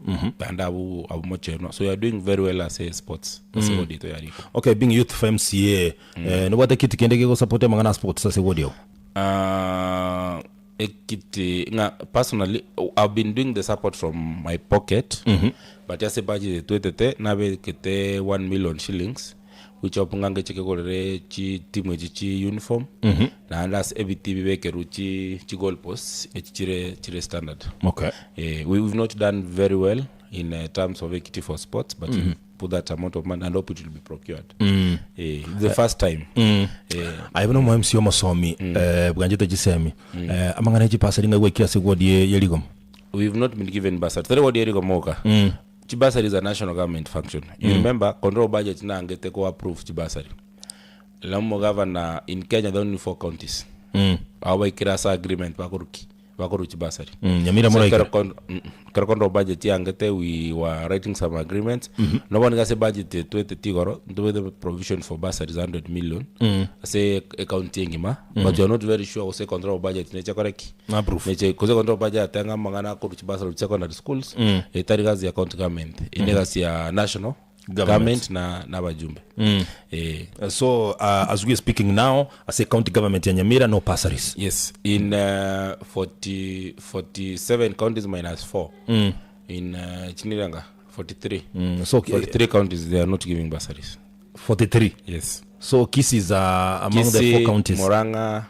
and abu Chenwa. So you are doing very well as a sports. That's what it is. Okay, being youth for MCA, no wate kiti kende go support mangana sports sasa wodio. Personally, I've been doing the support from my pocket, but just a budget to na be kete 1 million shillings, which opungange chike kolere chi timu chi uniform, na andas EBTB beke ruchi chi goal post chire standard. Okay. We've not done very well in terms of equity for sports, but we put that amount of money and hope it will be procured. The first time. I don't know why MCO masomi bwanjete jisemi amangana ji passer nga wekira se wodi yeligom. We've not been given bursary. Three wodi yeligom oka. Chibasari is a national government function. You remember control budget na ngete ko approve chibasari. Lamo governor in Kenya there only 4 counties. Awa ikirasa agreement bakuruki basari. Nyamira mura control budget ya ngete we were writing some agreements. No one gase budget 20 tigoro do the provision for basari 100 million. Say accounting ngima but you're not very sure say control budget necha correct. Approve. Necha koze control budget tanga mangana kuruki basari secondary schools. Etarigazi ya county government. Inegasi ya national government na bajumbe. So as we are speaking now, as a county government ya Nyamira no passaries. Yes, in 47 counties minus 4. In Chiniranga 43. So 43 counties they are not giving bursaries. 43. Yes. So KISII is among the 4 counties. Murang'a,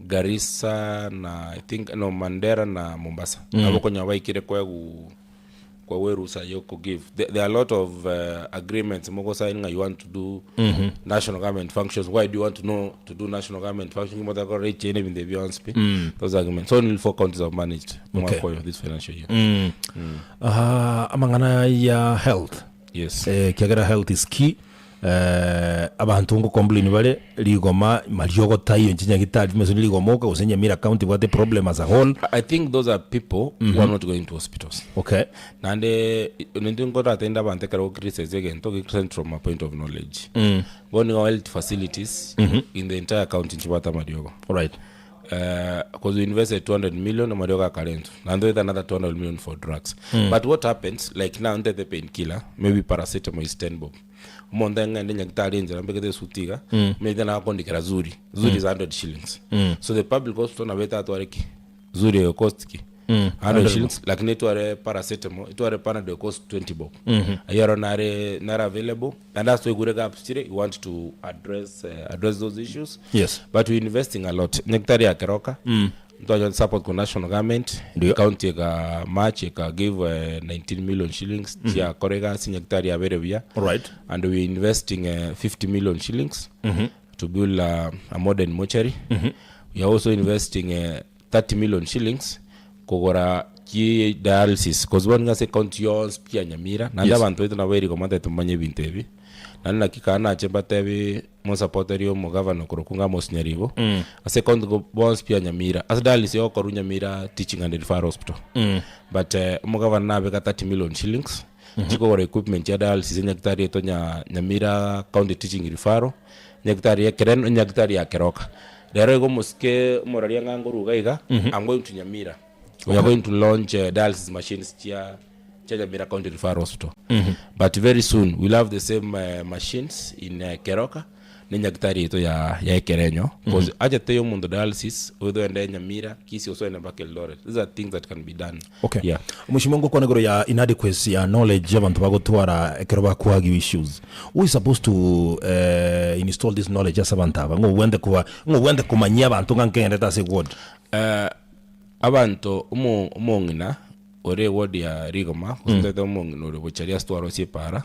Garissa na I think no Mandera na Mombasa. Aboko nyawa ikire kwa werusa yoko give. There are a lot of agreements moko signing you want to do national government functions. Why do you want to do national government functions? You want to reach in the beyond speed. Those agreements. So only 4 counties have managed for this financial year. Amangana ya health. Yes. Kiagera health is key. Abantu ngo complain bale ligoma maliogo tayo nchinya gitali meso ligomoka usenya Mira county what the problem as a whole. I think those are people who are not going to hospitals. Okay. Nande nindingo atenda bante karo crisis again to get from a point of knowledge. One health facilities in the entire county Chibata Madiogo. Right. Because we invested 200 million on Madioga current and there is another 200 million for drugs. But what happens like now under the painkiller maybe paracetamol is 10 bob. Mondanga and then Tarinja and Begate Sutiga, made an akondikara Zuri is 100 shillings. So the public hospital na beta atwareki Zuri Kostki 100 shillings like netware paracetamol it were panadol cost 20 bob. Ayaro nare available and that's why Gurega Pstire you want to address those issues. Yes. But we're investing a lot. Nectaria Keroka to support the national government. The county ka match ka give 19 million shillings tia korega sinyaktari ya berevia. Right. And we investing 50 million shillings to build a modern mortuary. We are also investing 30 million shillings kogora ki dialysis because one ngase county yons pia Nyamira nanda bantu wetu na weri komanda tumanye bintevi nana kikana chemba tevi mo supporterio mo governor kurukunga mo snyarivo a second go bonds pia Nyamira as dialysis yo koru Nyamira teaching and referral hospital but mo governor na beka 30 million shillings chiko gore equipment ya dialysis nyaktari to Nyamira county teaching referral nyaktari ya keren nyaktari ya keroka dero go moske moraria nganguru gaiga I'm going to Nyamira. We are going to launch dialysis machines here Nyambega County Referral Hospital. But very soon we'll have the same machines in Keroka nyaktari to ya Kerenyo because ajate yo mundo dialysis wedo ende Nyamira KISII also ende Eldoret. These are things that can be done. Okay. Yeah. Mushimongo kwa negoro ya inadequacy ya knowledge abantu bagotwara ekeroba kwagi issues. We supposed to install this knowledge as abantaba ngo wende kumanya abantu ngankende tase word. Abantu umongina ore word ya rigoma kusitete umongina ore bocharia stwaro separa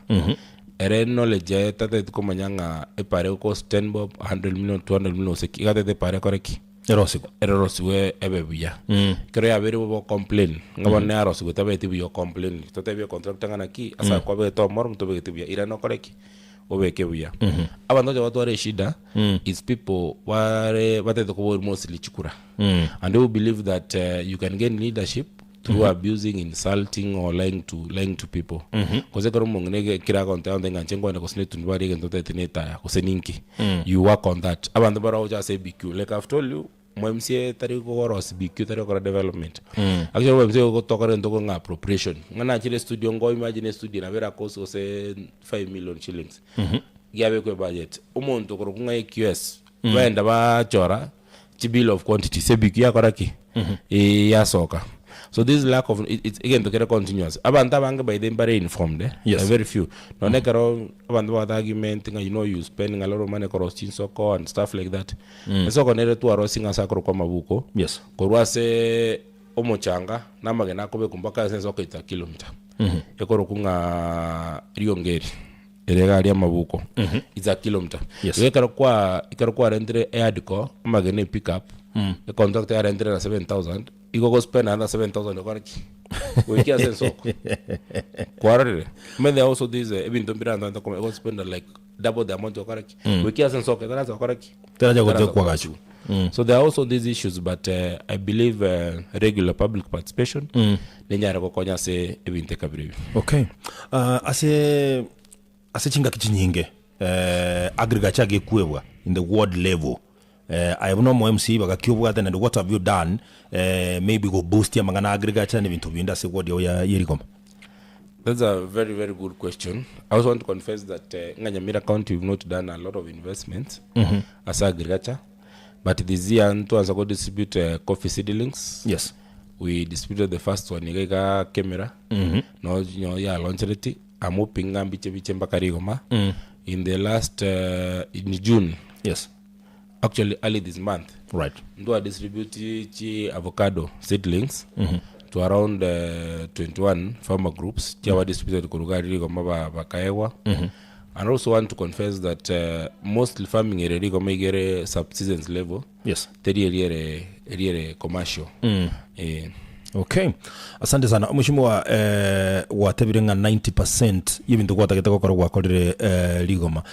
ere knowledge tate kumanyanga epare ko stenbob 100 million 200 million sekigate te pare koreki erosi we ebebuya kero ya bere bo complain ngabone arosi go tabe tibu complain to tabe contract ngana ki asa kwa be to mor to be tibu ira no koreki obeke buya abantu jo watu are shida is people ware batete ko mostly chikura and they will believe that you can gain leadership through abusing, insulting or lying to people because kero mongnege kira konta ondenga chengo na kosne tunbari gento tetineta koseninki you work on that abantu bara oja say BQ like I've told you MMCA tari ko ros BQ tari ko development actually MMCA ko tokare ndoko nga appropriation ngana chile studio ngo imagine studio na vera cost say 5 million shillings giabe ko budget umuntu ko kunga EQS wenda ba chora bill of quantity se BQ ya koraki ya soka. So this lack of it's again to get continuous. Abantu abanga by them very informed. Yes. Very few. No nekaro abantu wa argument you spending a lot of money across soko and stuff like that. So konere tu arosinga sakro kwa mabuko. Yes. Korwase omochanga na magena kobe kumbaka senso ko 1 kilometer. Ekoro kunga riongeri. Erega ya mabuko. It's a kilometer. Yes. Ikaro kwa rendre airco magene pick up. The contract ya rendre na 7,000. You go spend another 7,000 koraki. We can't send so. Quarter. But there also these even don't be around to go spend like double the amount of koraki. We can't send so. That's koraki. So there are also these issues, but I believe regular public participation. Nenyara ko konya se even take a brief. Okay. Ase chinga kichinyinge agriculture gekuewa in the ward level. I have no more MC bagakyubwa and what have you done maybe go boost ya mangana agriculture and to binda se word ya yirigoma. That's a very very good question. I also want to confess that Nyambega County we've not done a lot of investments as agriculture, but this year to as go distribute coffee seedlings. Yes, we distributed the first one Nyambega camera. No ya launched it. I'm hoping biche mbakarigoma in the last in June. Yes. Actually early this month, right? Do I distribute avocado seedlings to around 21 farmer groups. Tiawa distributed kurugari goma bakaewa. And also want to confess that mostly farming area goma igere subsistence level. Yes. Teri commercial. Okay. Asante sana. Mheshimiwa watebirenga 90% y'ibintu gwatagete gukora gwakorire ligoma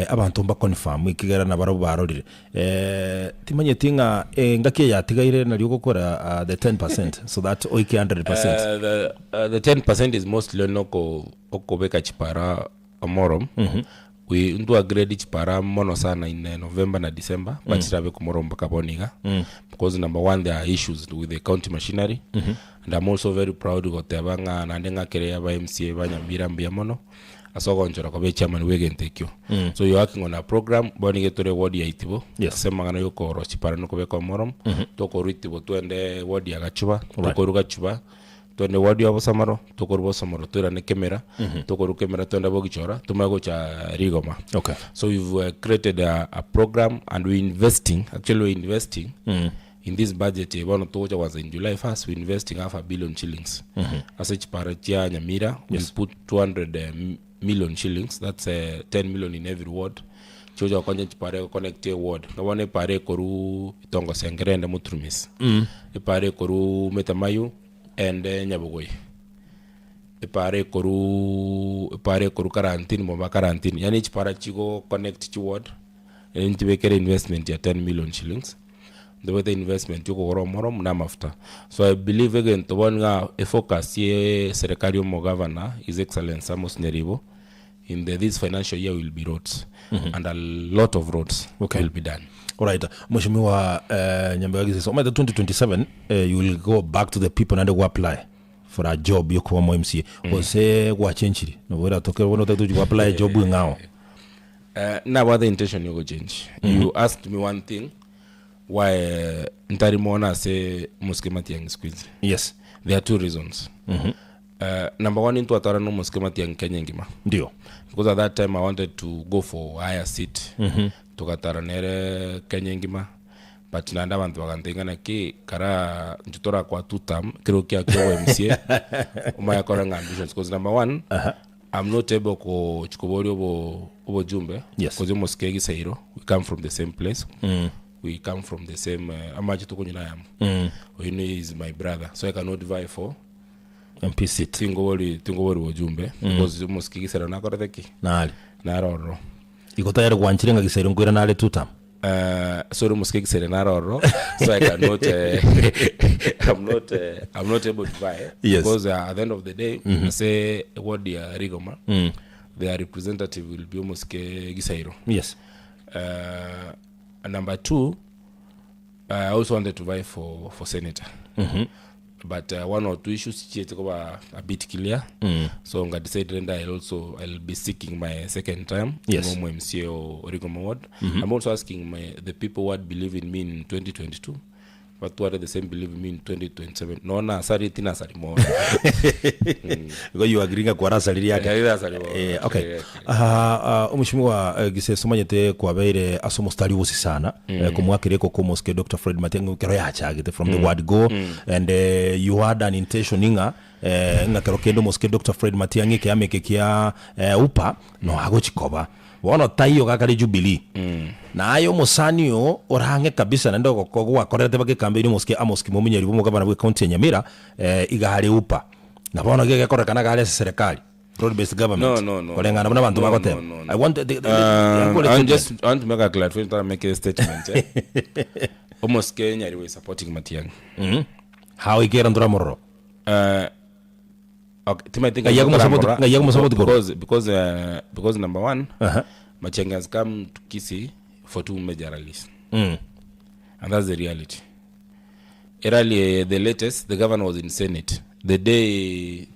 abantu mba confirm ikigera na baro barorire timanye tinga ngakie yatigaire na ryo gukora the 10% so that oike 100%. The 10% is mostly noko okobeka chipara amorom. We do a grade chipara mono sana in November na December but sirabe kumorom baka boniga because number one there are issues with the county machinery and I'm also very proud got abanga na ndenga kereya ba MCA banyambira mbia mono asogo nchora kwa chairman wegen take you. So you're working on a program boniga tore ward ya itibo. Yes. Sema ngana yoko ro chipara no kobeka morom toko ritibo tuende ward ya gachuba toko ruga chuba tuende ward ya bosamaro toko ro bosamaro tura ne kamera toko ro kamera tuende bogichora tumago cha rigoma. Okay. So we've created a program and we're investing in this budget one toja was in July 1st we investing $500 million shillings. As each paratia Nyamira we put 200 million shillings, that's 10 million in every ward. Choja kwanje chipare connected ward ngabone pare koru itongo sengerende mutrumis ipare koru metamayu and nyabugoi ipare koru quarantine mo quarantine yani chipara chigo connect chi ward and tibekere investment ya 10 million shillings the way the investment yuko romorom na mafuta. So I believe again to one a focus ye serikali mo governor His Excellency Amos Nyaribo in this financial year will be roads and a lot of roads will be done. All right, Mheshimiwa Nyambega Gisesa, by the 2027 you will go back to the people and go apply for a job yoko mo MCA. Ose wa chenchiri no wera toke wono to apply job ngao. Now what the intention you go change. You asked me one thing why ntarimona say muskemati yang squeeze. Yes, there are two reasons. Number one, into atara no muskemati yang Kenya ngima. Ndio. Because at that time I wanted to go for higher seat. Tukatara nere Kenya ngima. But nanda bantu bakantengana ki kara ntutora kwa 2 term kiro kia kwa MCA. Umaya koranga ambitions. Because number one, I'm not able ko chukubori obo jumbe. Yes. Because muske KISII, we come from the same place. We come from the same amaji tukunyina yam. You know, he is my brother, so I cannot vie for MP seat. Tingobori wojumbe because muske KISII na koreteki. Na roro. Iko tayari kuanchirenga KISII ngwira na ale 2 term. So muske KISII na roro. So I cannot I'm not able to vie. Yes. Because at the end of the day, I say what the Rigoma, their representative will be muske KISII. Yes. And number 2, I also wanted to vie for senator. But one or two issues a bit clear. So I decided I'll be seeking my second time. Yes. MCA or Rigoma Ward. I'm also asking the people what believe in me in 2022. But what are the same believe in me in 2027? No, na sorry, tina sorry more. Because you agreeing kwa rasali yake. Okay. Mheshimiwa Gisesa manyete kwa baire asomostari wosi sana. Kumwakireko komoske Dr. Fred Matiang'i kero yachagite from the word go and you had an intention nga kero kendo moske Dr. Fred Matiang'i ke ameke kia upa no hago chikoba. Wono tayo kakari Jubilee. Na ayo musanio orange kabisa nando kokogwa korete bake kambeni moske Amos Mominchori bo mugabana bwe county ya Nyamira igahari upa. Na bono gege korekana gale serikali. Road based government. No. Kolengana bana bantu bakote. I want I want to make a clarification to make a statement. Almost Kenya we supporting Matiang'i. How igera ndura morro. Okay, I think because number one, Matiang'i has come to KISII for 2 major rallies, and that's the reality. Earlier, the latest, the governor was in Senate. The day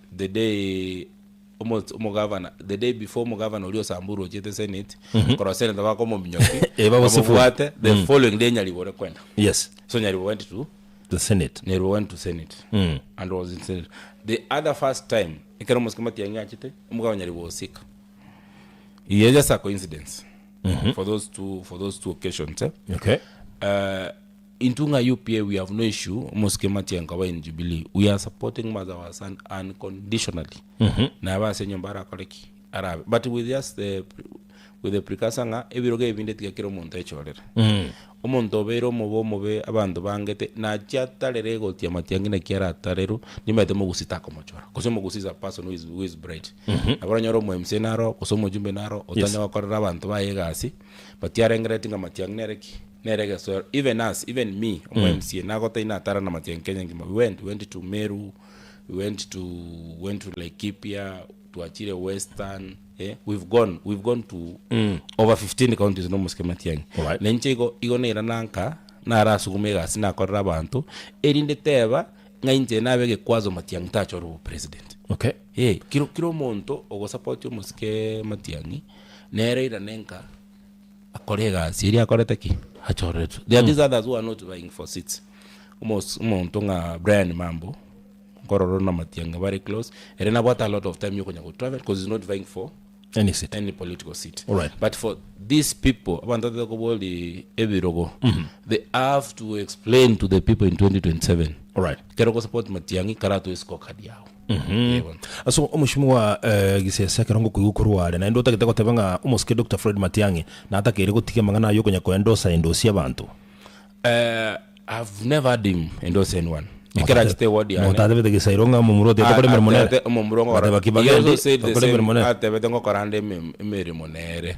before Governor Olio Samburu was in the Senate, the Senate wako Mominchori. The following day, Nyaribo were kwenda. Yes. So Nyaribo went to the Senate. Nyaribo went to Senate and was in Senate. The other first time, Matiang'i was sick. It's just a coincidence for those two occasions. Okay. In Tunga UPA, we have no issue. Matiang'i in Jubilee, we are supporting Mazawasan unconditionally. But with just with the precursor, every day we need to get a umuntu bero mobe abantu bangete na chatalere gotia Matiang'i na kiara tarero nimete mogusita komochora kosomo gusiza person who is bright abanyoro mo MC naro kosomo jumbe naro otanya wakorera abantu bayegasi but yarengeretinga Matiang'i nereke so even me mo MC na gota ina tara na Matiang'i Kenya ngima we went to Meru, we went to Laikipia, to Achire Western. We've gone to over 15 counties no muske Matiang'i. Right. Nenchego igonera nanka na rasugumega sina korra bantu erinde teba ngainje nabege kwazo Matiang'i tachoro president. Okay. Kiro monto ogo support muske Matiang'i nereira nenka akolega siri akoreteki hachoretu. There are these others who are not vying for seats. Monto nga Brian Mambo Kororo na Matiang'i very close. Erena bought a lot of time you can travel because he's not vying for any political seat. All right. But for these people, they have to explain to the people in 2027. All right. Kero support Matiangi karato isko kadi yao. So umushimwa Gisesa kerongo kugukurware na ndo takita gotebanga umuske Dr. Fred Matiangi na atakere gutike mangana yo konya ko endorse abantu. I've never had him endorse anyone. Ikera kite wodi ya. No tadebe Gisesa ironga mumuro te takole mermonere. Mumurongo ora. He also said the same atebe tengo korande mere monere.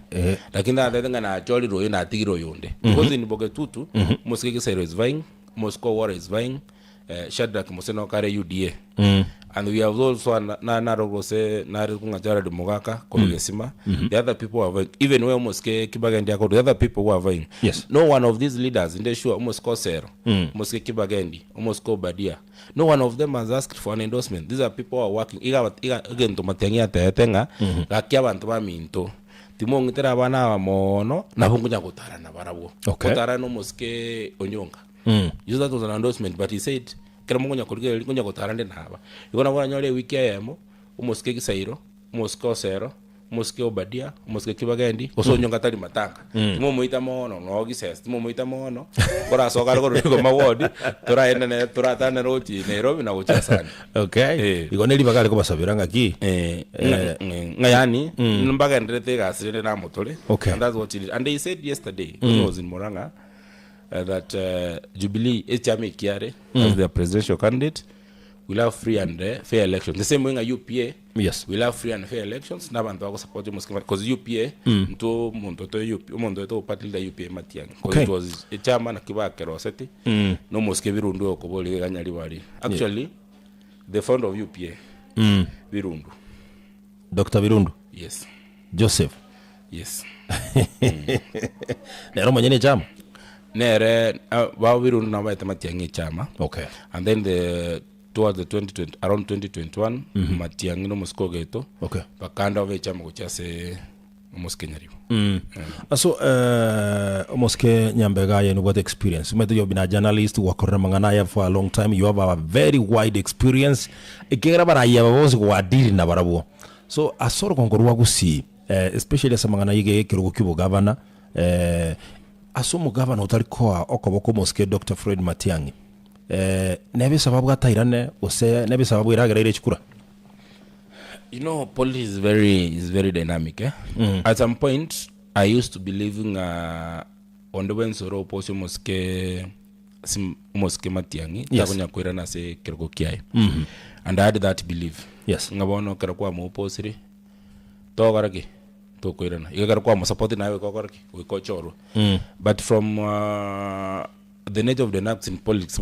Lakini atenga na choli royo na tigiro yonde. Because in Bogetutu muske Gisesa is vying, Moscow war is vying. Shadrack Museno kare UDA. And we have also narogose narikunga jara de Mogaka Kolugesima. The other people are vying. Even when Moske Kibagendi, the other people who are vying. Yes. No one of these leaders in the show almost Kosero, Moske Kibagendi, almost Badia. No one of them has asked for an endorsement. These are people who are working. Again to Matiangi tetenga gakiabantu baminto. Timongi tera bana mono na bungunya gutara na barabo. Gutara no Moske Onyonga. Use that was an endorsement, but he said keramungonya kulige ngonya gotarande naba ikona bora nyole wiki yemo umuske Gisairo umuske Osero umuske Obadia umuske Kibagendi kosonyonga tali matanga timo muita mono no Gisesa timo muita mono kora soka ko mawodi tora ene tora tane roti Nairobi na gochasana. Okay. Ikone libagale ko basabiranga ki ngayani mbaga ndrete gasire na motole. Okay. And that's what he did. And they said yesterday when he was in Moranga that Jubilee Etiame Kiare as their presidential candidate will have free and fair elections. The same way a UPA, yes, will have free and fair elections. Now bantu wako support Muslim because UPA nto muntu to UPA muntu to party the UPA Matiangi because it was a chairman akiba keroseti no Moske Virundu okoboli ganyali wali. Actually the founder of UPA Virundu, Dr. Virundu, yes, Joseph, yes. Nero manyene chama nere Virundu na waita Matiangi chama. Okay. And then towards the 2020 around 2021 Matiangi no Moscow geto. Okay. Bakanda ove chama kuchase Moske Nyaribo. So Moske Nyambega, you know what experience? You've been a journalist who worked on for a long time. You have a very wide experience. So I sort of concur see, especially as a mangana yige kirukibo governor, asumo governor utalikoa okoboko Moske Dr. Fred Matiangi. Nebe sababu gatairane ose nebe sababu iraga ile chukura. You know, politics is very dynamic. At some point, I used to be living on the Wensoro Poso Moske Matiangi. Yes. And I had that belief. Yes. Ngabono karakwa mo posiri. Togaraki. Tokoirana. Igarakwa mo support na kogaraki. We kochoro. But from the nature of the naps in politics,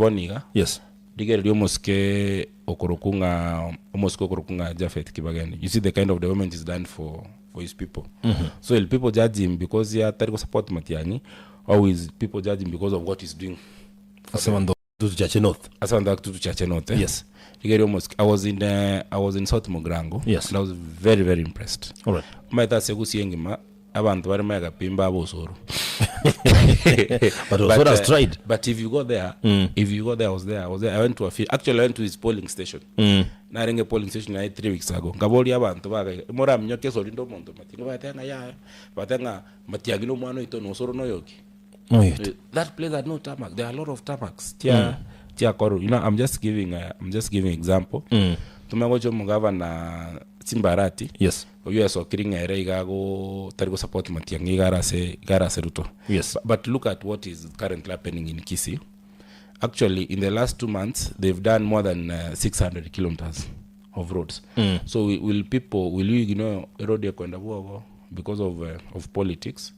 yes. Digerio Moske Okorokunga Mosko Okorokunga Jafet Kibagendi. You see the kind of development is done for his people. So will people judge him because he had support Matiangi, or is people judge him because of what he's doing? Asawando to Chache North. Asawando to Chache North. Yes. Digerio Moske. I was in South Mogrango. Yes. And I was very, very impressed. All right. Maita segusi yengima abantu bari mega pimba bosoro. But also that's tried. But if you go there, I was there. I went to I went to his polling station. Na ringe polling station 3 weeks ago. Ngaboli abantu baga mora mnyoke so lindo mondo matinga batanga ya batanga Matiangi no mwana ito no soro no yoki. That place had no tarmac. There are a lot of tarmacs. Tia koru. You know, I'm just giving example. Tumengojo mugava na Simbarati. Yes. You are so kidding a regago Tarigo support Matiangi Garase Ruto. Yes. But look at what is currently happening in KISII. Actually, in the last 2 months, they've done more than 600 kilometers of roads. So will you erode Kwendabuogo because of politics?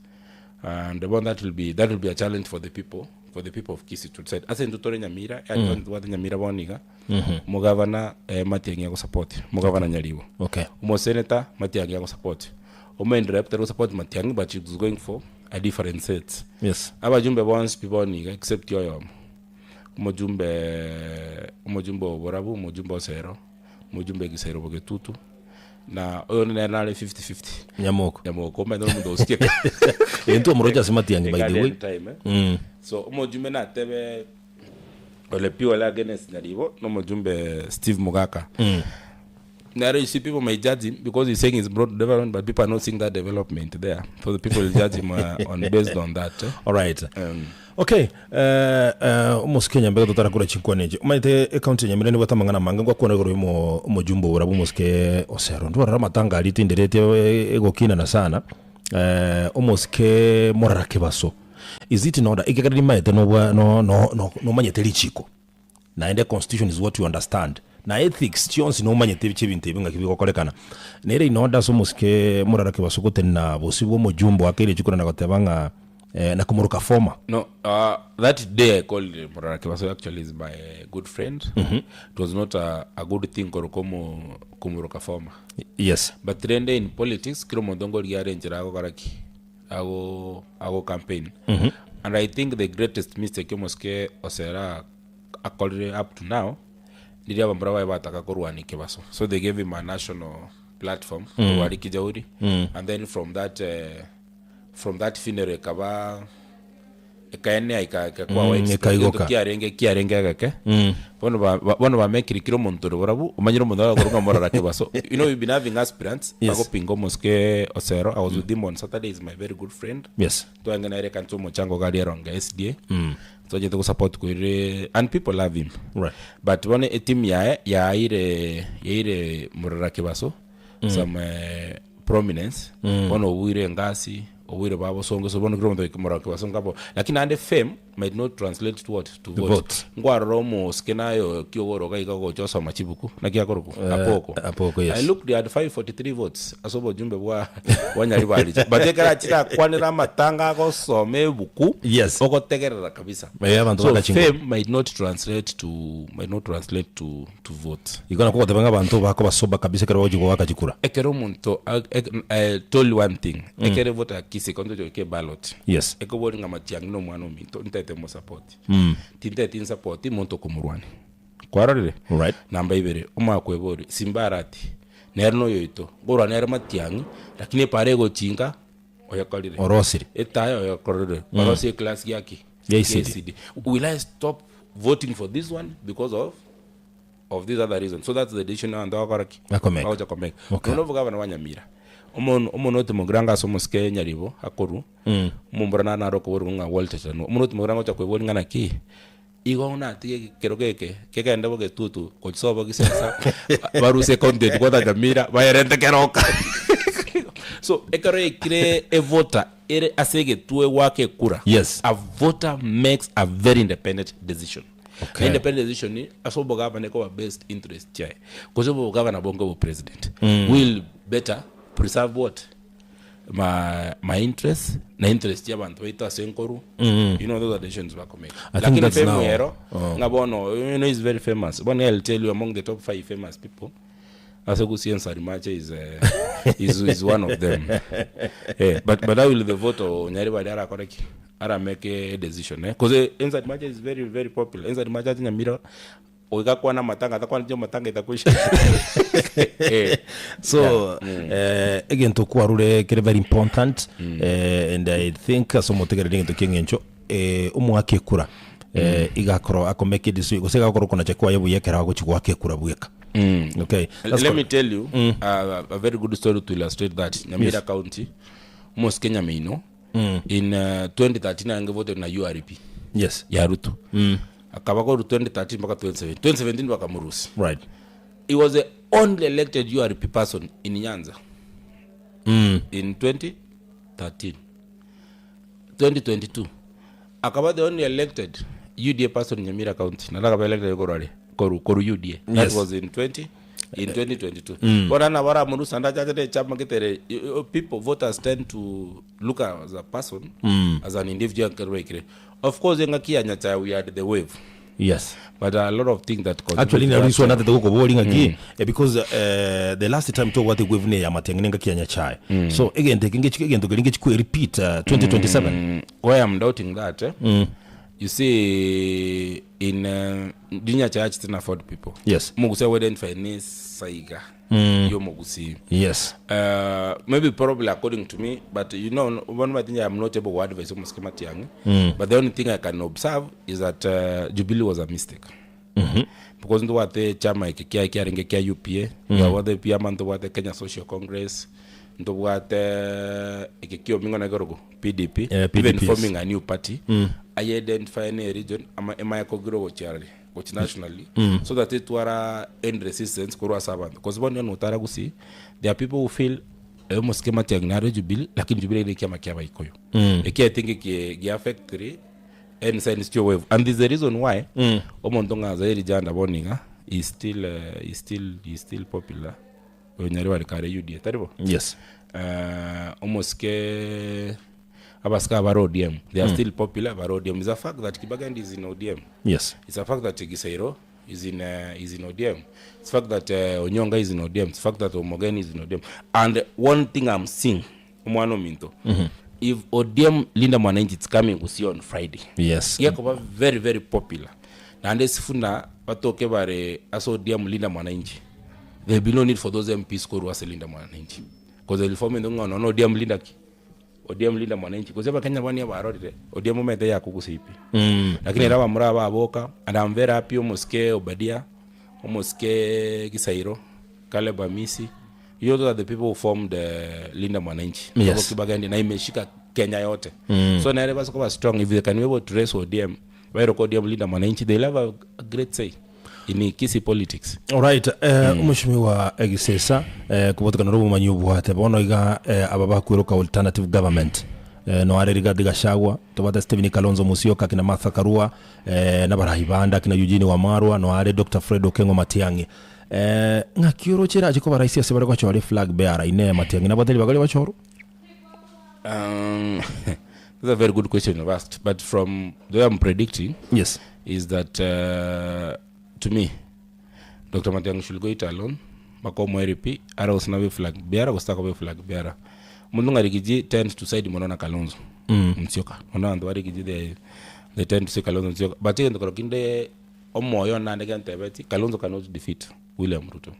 And the one that will be a challenge for the people of KISII to decide. As in Tutore Nyamira, and what Nyamira Boniga, Mogavana Matiangi support, Mogavana Nyaribo. Okay. Umo senator Matiangi support. Umo in rep that support Matiangi, but it was going for a different set. Yes. Abajumbe wants people Niga except Yoyom. Mojumbe Borabu, Mojumbo Sero, Mojumbe Gisero Bogetutu. Na oyo nale 50-50. Nyamoko mendo mundo skip. Ento mroja Matiangi by the way. So mojumbe na tebe ole piwa la genes Nyaribo no mojumbe Steve Mugaka. Now you see people may judge him because he's saying it's broad development, but people are not seeing that development there. So the people will judge him based on that. All right. Okay. Almost Kenya mbega tutara kura chinkwaneje. Umaite account nyamire ni bata mangana manga kwa kuona goro mo jumbo ura muske osero. Ndo rama tanga aliti nderete ego kina na sana. Almost ke morarake baso. Is it in order? Ikakadi maite no manyete lichiko. Na ende constitution is what you understand. Na ethics chionsi no manyete bichibinte binga kibiko kolekana. Nere in order so muske morarake baso kutena bosibo mo jumbo akere chikura na kotebanga na kumuruka forma. No, that day I called Morarake Baso actually is my good friend. It was not a good thing korokomo kumuruka forma. Yes. But then in politics, kiro mondongo liarrange rago karaki. Ago campaign. And I think the greatest mistake yomoske osera according up to now, nidia bambrawa bataka koruani kebaso. So they gave him a national platform, Wariki Jauri. And then from that funeral kaba ekaene ikakuwa white kiarenge kake bono ba make kiro montoro borabu umanyiro mondoro koruka Morarake Baso. You know, we've been having aspirants. Ago pingo moske osero. I was with him on Saturday. He's my very good friend. Yes. To angana ere kanto mochango gari aronga SDA. So je to support ko and people love him. Right. But one a team ya ire Morarake Baso some prominence. One uire ngasi Owire babo songo so bono gromo to Morarake Baso ngabo. Lakini ande fame might not translate to what? To vote. Ngwaro romo skenayo kiogoro ga ikago chosa machibuku na kiakoroku apoko. Yes. I looked at 543 votes asobo jumbe wa wanyari bali. But ekara chita kwanira matanga ko some buku. Yes. Oko tegerera kabisa. So fame might not translate to vote. Igona ko tebanga bantu bako basoba kabisa kero ojigo wakachikura. Ekero muntu I told you one thing. Ekere vote KISII konto ke ballot. Yes. Eko bori ngamatiang no mwana minto ntete mo support. Tintete support monto kumurwani. Kwararire. Right. Namba ibere umakwe bori simbarati. Nerno yoito. Gora nere matiang lakini parego chinga oyakalire. Orosiri. Etaya oyakalire. Orosi class yaki. KISII. Will I stop voting for this one because of this other reason? So that's the decision and akoraki. Akomeka. Okay. No governor wanyamira. Omonote mogranga somos Kenya ribo akoru mumbrana na roko worunga voltage no omonote mogranga cha kweboni ngana ki igo una tige kerokeke kenda boge tutu ko sobo gisesa baruse content kwa jamira bayerente keroka. So ekare kire a voter ere asege tuwe wake kura. Yes. A voter makes a very independent decision. Okay. Independent decision ni asobo governor ko best interest chai kozo bo governor bongo bo president will better preserve what my interest na interest ya bantu ita senkoru. You know those are decisions back make. Lakini that's now ngabono, you know, he's very famous. One I'll tell you, among the top 5 famous people, Asagusi Sarimache is one of them. But I will the vote or Nyariba Dara correct. Ara make a decision, because inside match is very, very popular. Inside match in the mirror. So again to kwarure kere very important and I think somo tegere to kingencho umwake kura igakoro akomeke disu gosega gakoro kona chekwa yebu yekera gochikwa kekura bueka. Okay, let me tell you a very good story to illustrate that. Nyambega County most Kenya may know in 2013 I voted na URP. Yes, ya Ruto. Akabako 2013 mpaka 2017 mpaka Murusi. Right. He was the only elected URP person in Nyanza. In 2013. 2022. Akaba the only elected UDA person in Nyambega County. Nalaka elected koru UDA. That was in 2022. But anabara Murusi and that chama kitere people voters tend to look at as a person as an individual. Of course, in Kenya, we had the wave. Yes. But a lot of things that actually na reason that go boring again because the last time to what the wave ne yamatengenga Kenya chai. So again to repeat 2027. Why I'm doubting that you see in Dinya Church can afford people. Yes. Moguse weden finance saiga. Yo mogusi. Yes. Maybe probably according to me, but you know, one thing I'm not able to advise almost But the only thing I can observe is that Jubilee was a mistake. because ndo wate chama kia ringe kia UPA ya wate pia ndo wate Kenya Social Congress ndo wate kio mingo na gorogo PDP, even forming a new party. I identify a region am I grow charity which nationally so that it were end resistance kurwa sabando because one no taragusi there are people who feel almost kema tiagnaro jubil lakini jubil ile kama kia baikoyo I think ki affect three and science to wave and this is the reason why omondonga zairi janda boninga is still popular onyari wali kare UDA taribo yes almost ke abaska barodium they are still popular. Barodium is a fact that Kibagandi is in ODM. Yes, it's a fact that Gisairo is in ODM. It's a fact that Onyonga is in ODM. It's a fact that Omogeni is in ODM. And one thing I'm seeing umwano minto if ODM Linda Mwananchi it's coming we see on Friday. Yes, yako very very popular na nde sifuna batoke bare aso ODM Linda Mwananchi there be no need for those MPs ko ruwa Linda Mwananchi because the reform ndo no ODM Linda ki ODM Linda Mwananchi kwa sababu Kenya bani abarode ODM mete ya kugusipi lakini raba muraba aboka and I'm very happy omoske Obadia omoske Gisairo Caleb Amisi you are the people who formed Linda Mwananchi yes. Kibagandi na imeshika Kenya yote so na reba so strong if they can be able to raise ODM where ODM Linda Mwananchi they have a great say in KISII politics. Alright, Mheshimiwa Gisesa kubotoka narubu manyubu hate bono iga ababa kwiruka alternative government no ari Rigathi Gachagua tobata Stephen Kalonzo Musyoka kina Martha Karua na barahibanda kina Eugene Wamarwa no ari Dr. Fred Okengo Matiang'i ngakioro chira chiko baraisi asebare kwa chori flag bearer ine Matiang'i na badali bagali bachoro. That's a very good question you've asked, but from the way I'm predicting yes is that to me, Dr. Matiang'i should go it alone. Makomo RP, ara usinawe flag bearer, gostaka we flag bearer. Mundunga rigiji tends to side monona Kalonzo. Musyoka. Mona ndo rigiji they tend to say Kalonzo Musyoka. But in the korokinde omoyo na ndege ntebeti Kalonzo cannot defeat William Ruto.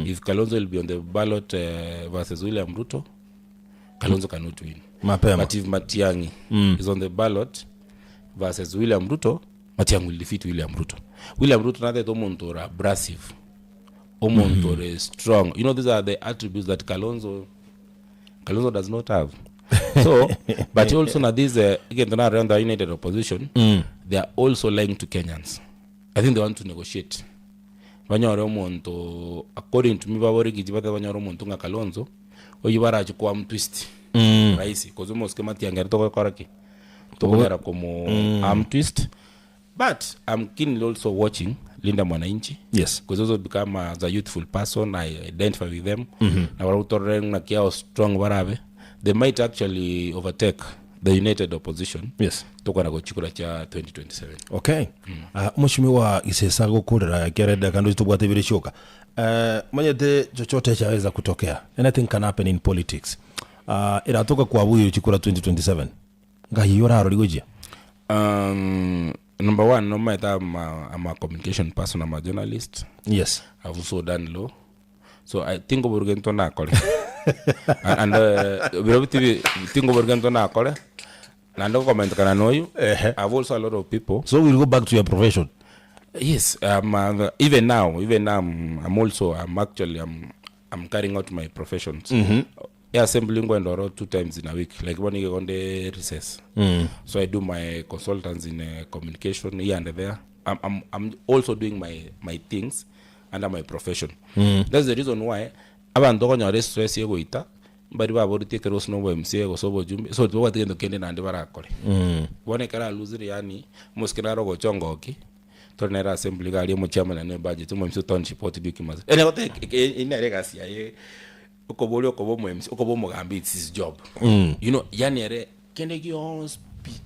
If Kalonzo will be on the ballot versus William Ruto, Kalonzo cannot win. Mapema. But if Matiang'i is on the ballot versus William Ruto, Matiang'i will defeat William Ruto. William Ruto na the omontora abrasive, omontore strong. You know, these are the attributes that Kalonzo does not have. So, but also now these again around the united opposition, they are also lying to Kenyans. I think they want to negotiate. Banyoro monto according to me babori gijibata banyoro monto nga Kalonzo oyibara chukwa twist. Raisi kozo moske Matiang'i to koraki. To kora como twist. But I'm keenly also watching Linda Mwananchi. Yes. Because also become as a youthful person, I identify with them. Na strong warabe. They might actually overtake the united opposition. Yes. Toka na gochikura cha 2027. Okay. Mheshimiwa Gisesa gukurira kereda kandu tubwate birishoka. Manyete chochote chaweza kutokea. Anything can happen in politics. Iratoka kwa buyu chikura 2027. Ngahiyora arorigojia. Number one, no matter I'm a communication person, I'm a journalist. Yes. I've also done law. So I think we're going to nakole. And we think we're going to nakole. And no comment can know you. I've also a lot of people. So we'll go back to your profession. Yes. Even now, I'm carrying out my professions. Yeah, assembling going to 2 times in a week, like when you go on the recess. So I do my consultants in communication here and there. I'm also doing my things under my profession. That's the reason why abantu konyore stress yego ita bari babori take rose no MC go sobo jumbe so to wati ndo kende na ndi barakole. Bone kara luziri yani muskina rogo chongoki. Tornera assembly gali mo chairman na budget mo MC township what do kimaze. Ene wote ina legacy ye okobole okobo mo MC okobo mo gambi it's his job. You know yani ere kende ki on speak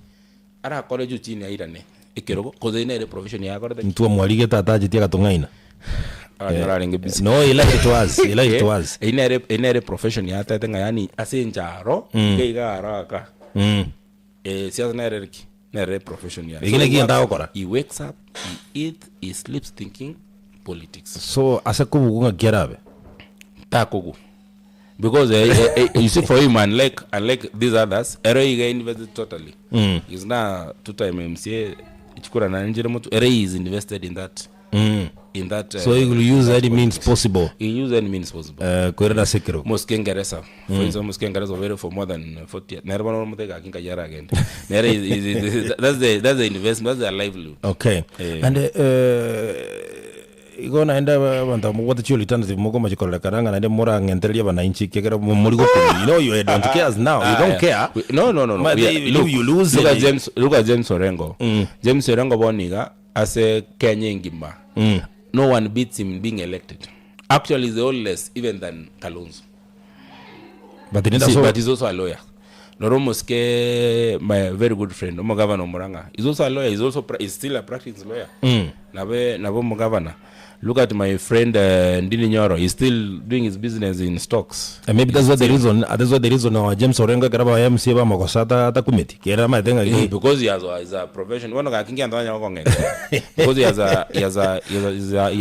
ara kole ju chini airane ekerogo koze ina ere profession ya akorde mtu mwalige tata jitia katongaina. No, he like it was. He like it was. Inere profession ya tata ngayani asenjaro ngeiga araka. Siasa nere profession ya. Igine gienda okora. He wakes up, he eats, he sleeps thinking politics. So asakubu kunga gerabe. Takugu. Because you see for him unlike these others, Ero invested totally. He's now 2-time MCA, ichikura na njira mutu ere is invested in that in that so he will use any means possible. He use any means possible. Kwera sekero. Moskengeresa. For instance, Moskengeresa over for more than 40 years. Never know mutega kinga yara again. Nere is that's the investment, that's their livelihood. Okay. And igona enda banta what the alternative mugo majikorera karanga na ende mora ngentelia bananchi kegera muri go you know you don't care now, you don't care. No. You lose. Look at James Orengo. James Orengo boniga as a Kenya ngima. No one beats him being elected. Actually, he's the oldest even than Kalonzo. But he's also a lawyer. Noro Moske, my very good friend, Omo Governor Moranga, he's also a lawyer. He's still a practicing lawyer. Nabo Governor. Look at my friend Ndini Nyoro. He's still doing his business in stocks. And maybe that's what the reason. That's what the reason. James Orengo karaba MC ba makosata ata committee. Kera ma tenga. Because he has a profession. Wano ka kingi andanya wakonge. Because he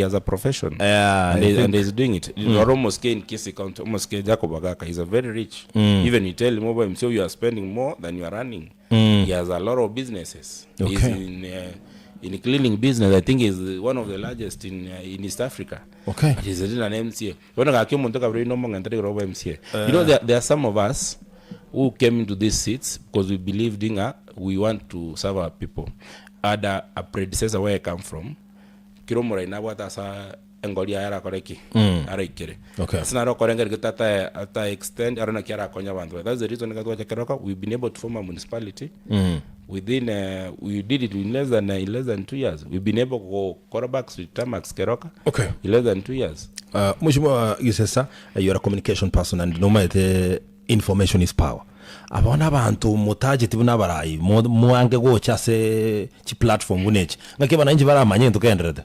has a profession. And he's doing it. Almost in KISII County, almost Jacob Agaka. He's a very rich. Even you tell him over himself, you are spending more than you are running. He has a lot of businesses. Okay. He's in the cleaning business. I think he's one of the largest in East Africa. Okay. But he's in an MCA. You know, there are some of us who came into these seats because we believed in we want to serve our people. Had a predecessor where I come from. Kiromora inawata sa engolia yara koreki. Okay. Sinaro korenga ata extend arona kiara konya bantu. That's the reason we've been able to form a municipality. Within we did it in less than 2 years. We've been able to go quarterbacks with Tamax Keroka. Okay. In less than 2 years. Mheshimiwa Gisesa, you are a communication person and no matter information is power. Abona bantu motaje tibuna barai muange go chase chi platform bunechi. Ngake bana inji bara manye ntukenderede.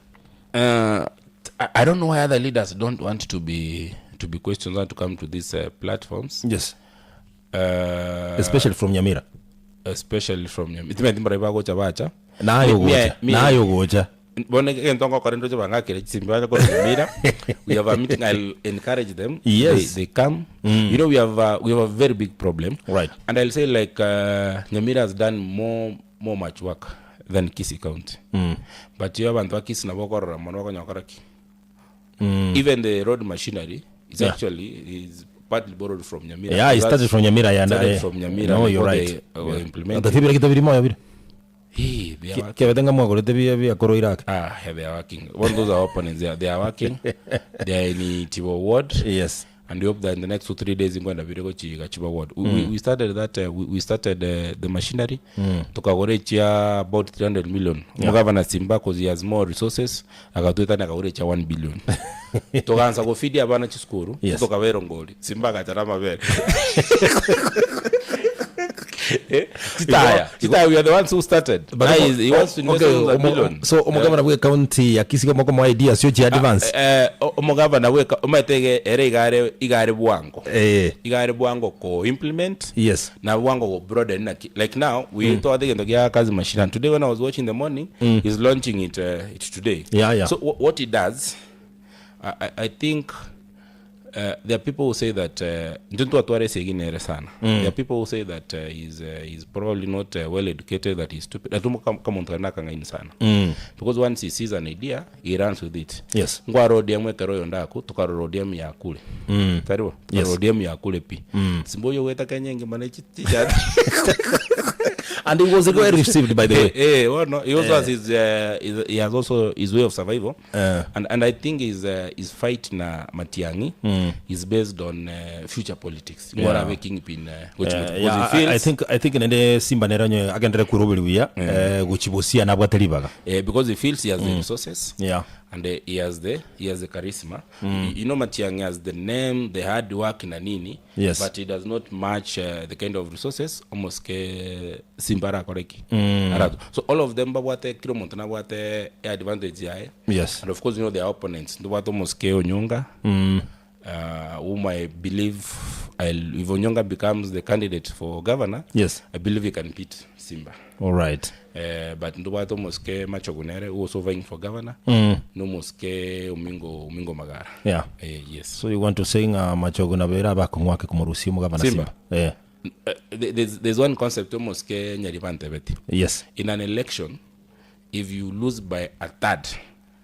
I don't know why other leaders don't want to be questioned and to come to these platforms. Yes. Especially from Nyamira. Especially from Nyamira. Itimetimbara ibago chabacha. Nayo gocha. We have a meeting. I'll encourage them. Yes, they come. You know, we have a very big problem. Right. And I'll say like Nyamira has done more much work than KISII County. But you have KISII na bokora manoko nyakaraki. Even the road machinery is actually partly borrowed from Nyamira. Yeah, it started from Nyamira. Started from Nyamira. No, you're right. They are working. One those are opponents. They are working. They are in Chibo Ward. Yes. And we hope that in the next 2-3 days in going to be Chibo Ward. We started that. We started the machinery. Tukagorechia about 300 million. Governor Simba because he has more resources. Akatuita nakagorechia 1 billion. Tukaanza kufidi abana chiskuru. Tukawero ngoli. Simba katarama vere. Titaya, we are the ones who started. But he wants to invest $1 billion. So, Omogavana we county ya KISII kama kwa idea sio chi advance. Omogavana we umetege ere igare buango. Igare buango ko implement. Yes. Na buango ko broaden na like now we thought they can kazi machine. Today when I was watching the morning, he's launching it today. Yeah. So what he does, I think there are people who say that there are people who say that he's probably not well educated, that he's stupid. Because once he sees an idea, he runs with it. Yes. And it was well received, by the way. He also has he has also his way of survival, and I think his fight na Matiang'i is based on future politics. I think in the Simba neranyo agendere kurobeliwia guchibosia na bwatelibaga. Because he feels he has the resources. Yeah. And he has the charisma. You know, Matiang'i has the name, the hard work na nini. Yes. But he does not match the kind of resources almost Simbara koreki. So all of them bawate kilo montana bawate advantage yae. Yes. And of course, you know, their opponents. The wato Moske Onyonga. Whom I believe if Onyonga becomes the candidate for governor, yes, I believe he can beat Simba. All right. But Nduwato Moske Machogunere, who was vying for governor, no Moske Umingo Magara. Yeah. Yes. So you want to say Machogunabera bakongwake kumurusi mu governor Simba? Yeah. There's one concept Moske Nyarivante beti. Yes. In an election, if you lose by a third,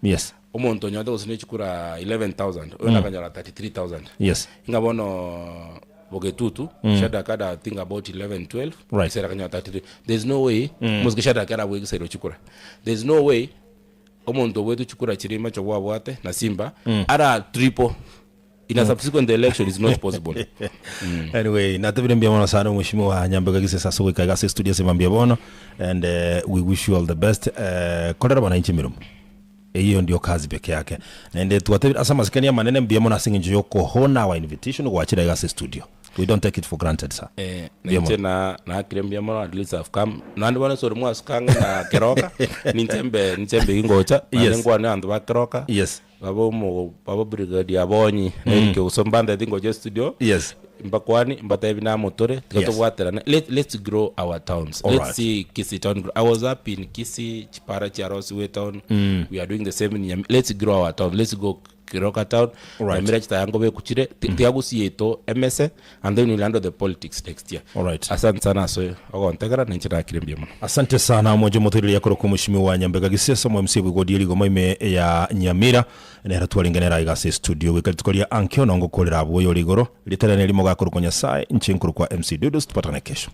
yes, umuntu nyote usinichukura 11,000 una kanyala 33,000. Yes, ingabono bogetutu shada kada think about 11-12 right, sera kanyala 33. There's no way muske shada kada bwe sero chukura. There's no way umuntu wetu chukura chirima cho wabwate na Simba ara triple in a subsequent election is not possible. Anyway, natubire mbiamono sana mheshimiwa Nyambega Gisesa so KISII studio se mbiamono, and we wish you all the best. Kolera bana inchi mirumu. Hiyo ndio kazi peke yake. And tuwatebira asa masikania manene mbiamono asingi yoko hona wa invitation kwa KISII studio. We don't take it for granted, sir. Na kirembia mono at least have come. Nandi wana sori mwa skanga na keroka. Nitembe ingocha. Yes. Ngwa na andu wa keroka. Yes. Babo brigade abonyi. Nike usombanda dingoje studio. Yes. Mbakwani mbata evina motore. Tikato waterana. Let's grow our towns. Let's see KISII town grow. I was up in KISII, Chipara, Chiarosi, Way town. We are doing the same in let's grow our town. Let's go Kiroka town. Right. Mira chita yango be kuchire. Tiagusi yeto MSA, and then we'll handle the politics next year. All right. Asante sana so ogo ntegara na nchira kirembia mono. Asante sana mojo motori ya koroko mheshimiwa Nyambega Gisesa mu MC bwigodi ligo moime ya Nyamira nera twalingenera KISII studio wikalitikolia ankyo nongo kolera abo yo ligoro literane limo ga koroko nyasaye nchinkuru kwa MC Dudus tupatane kesho.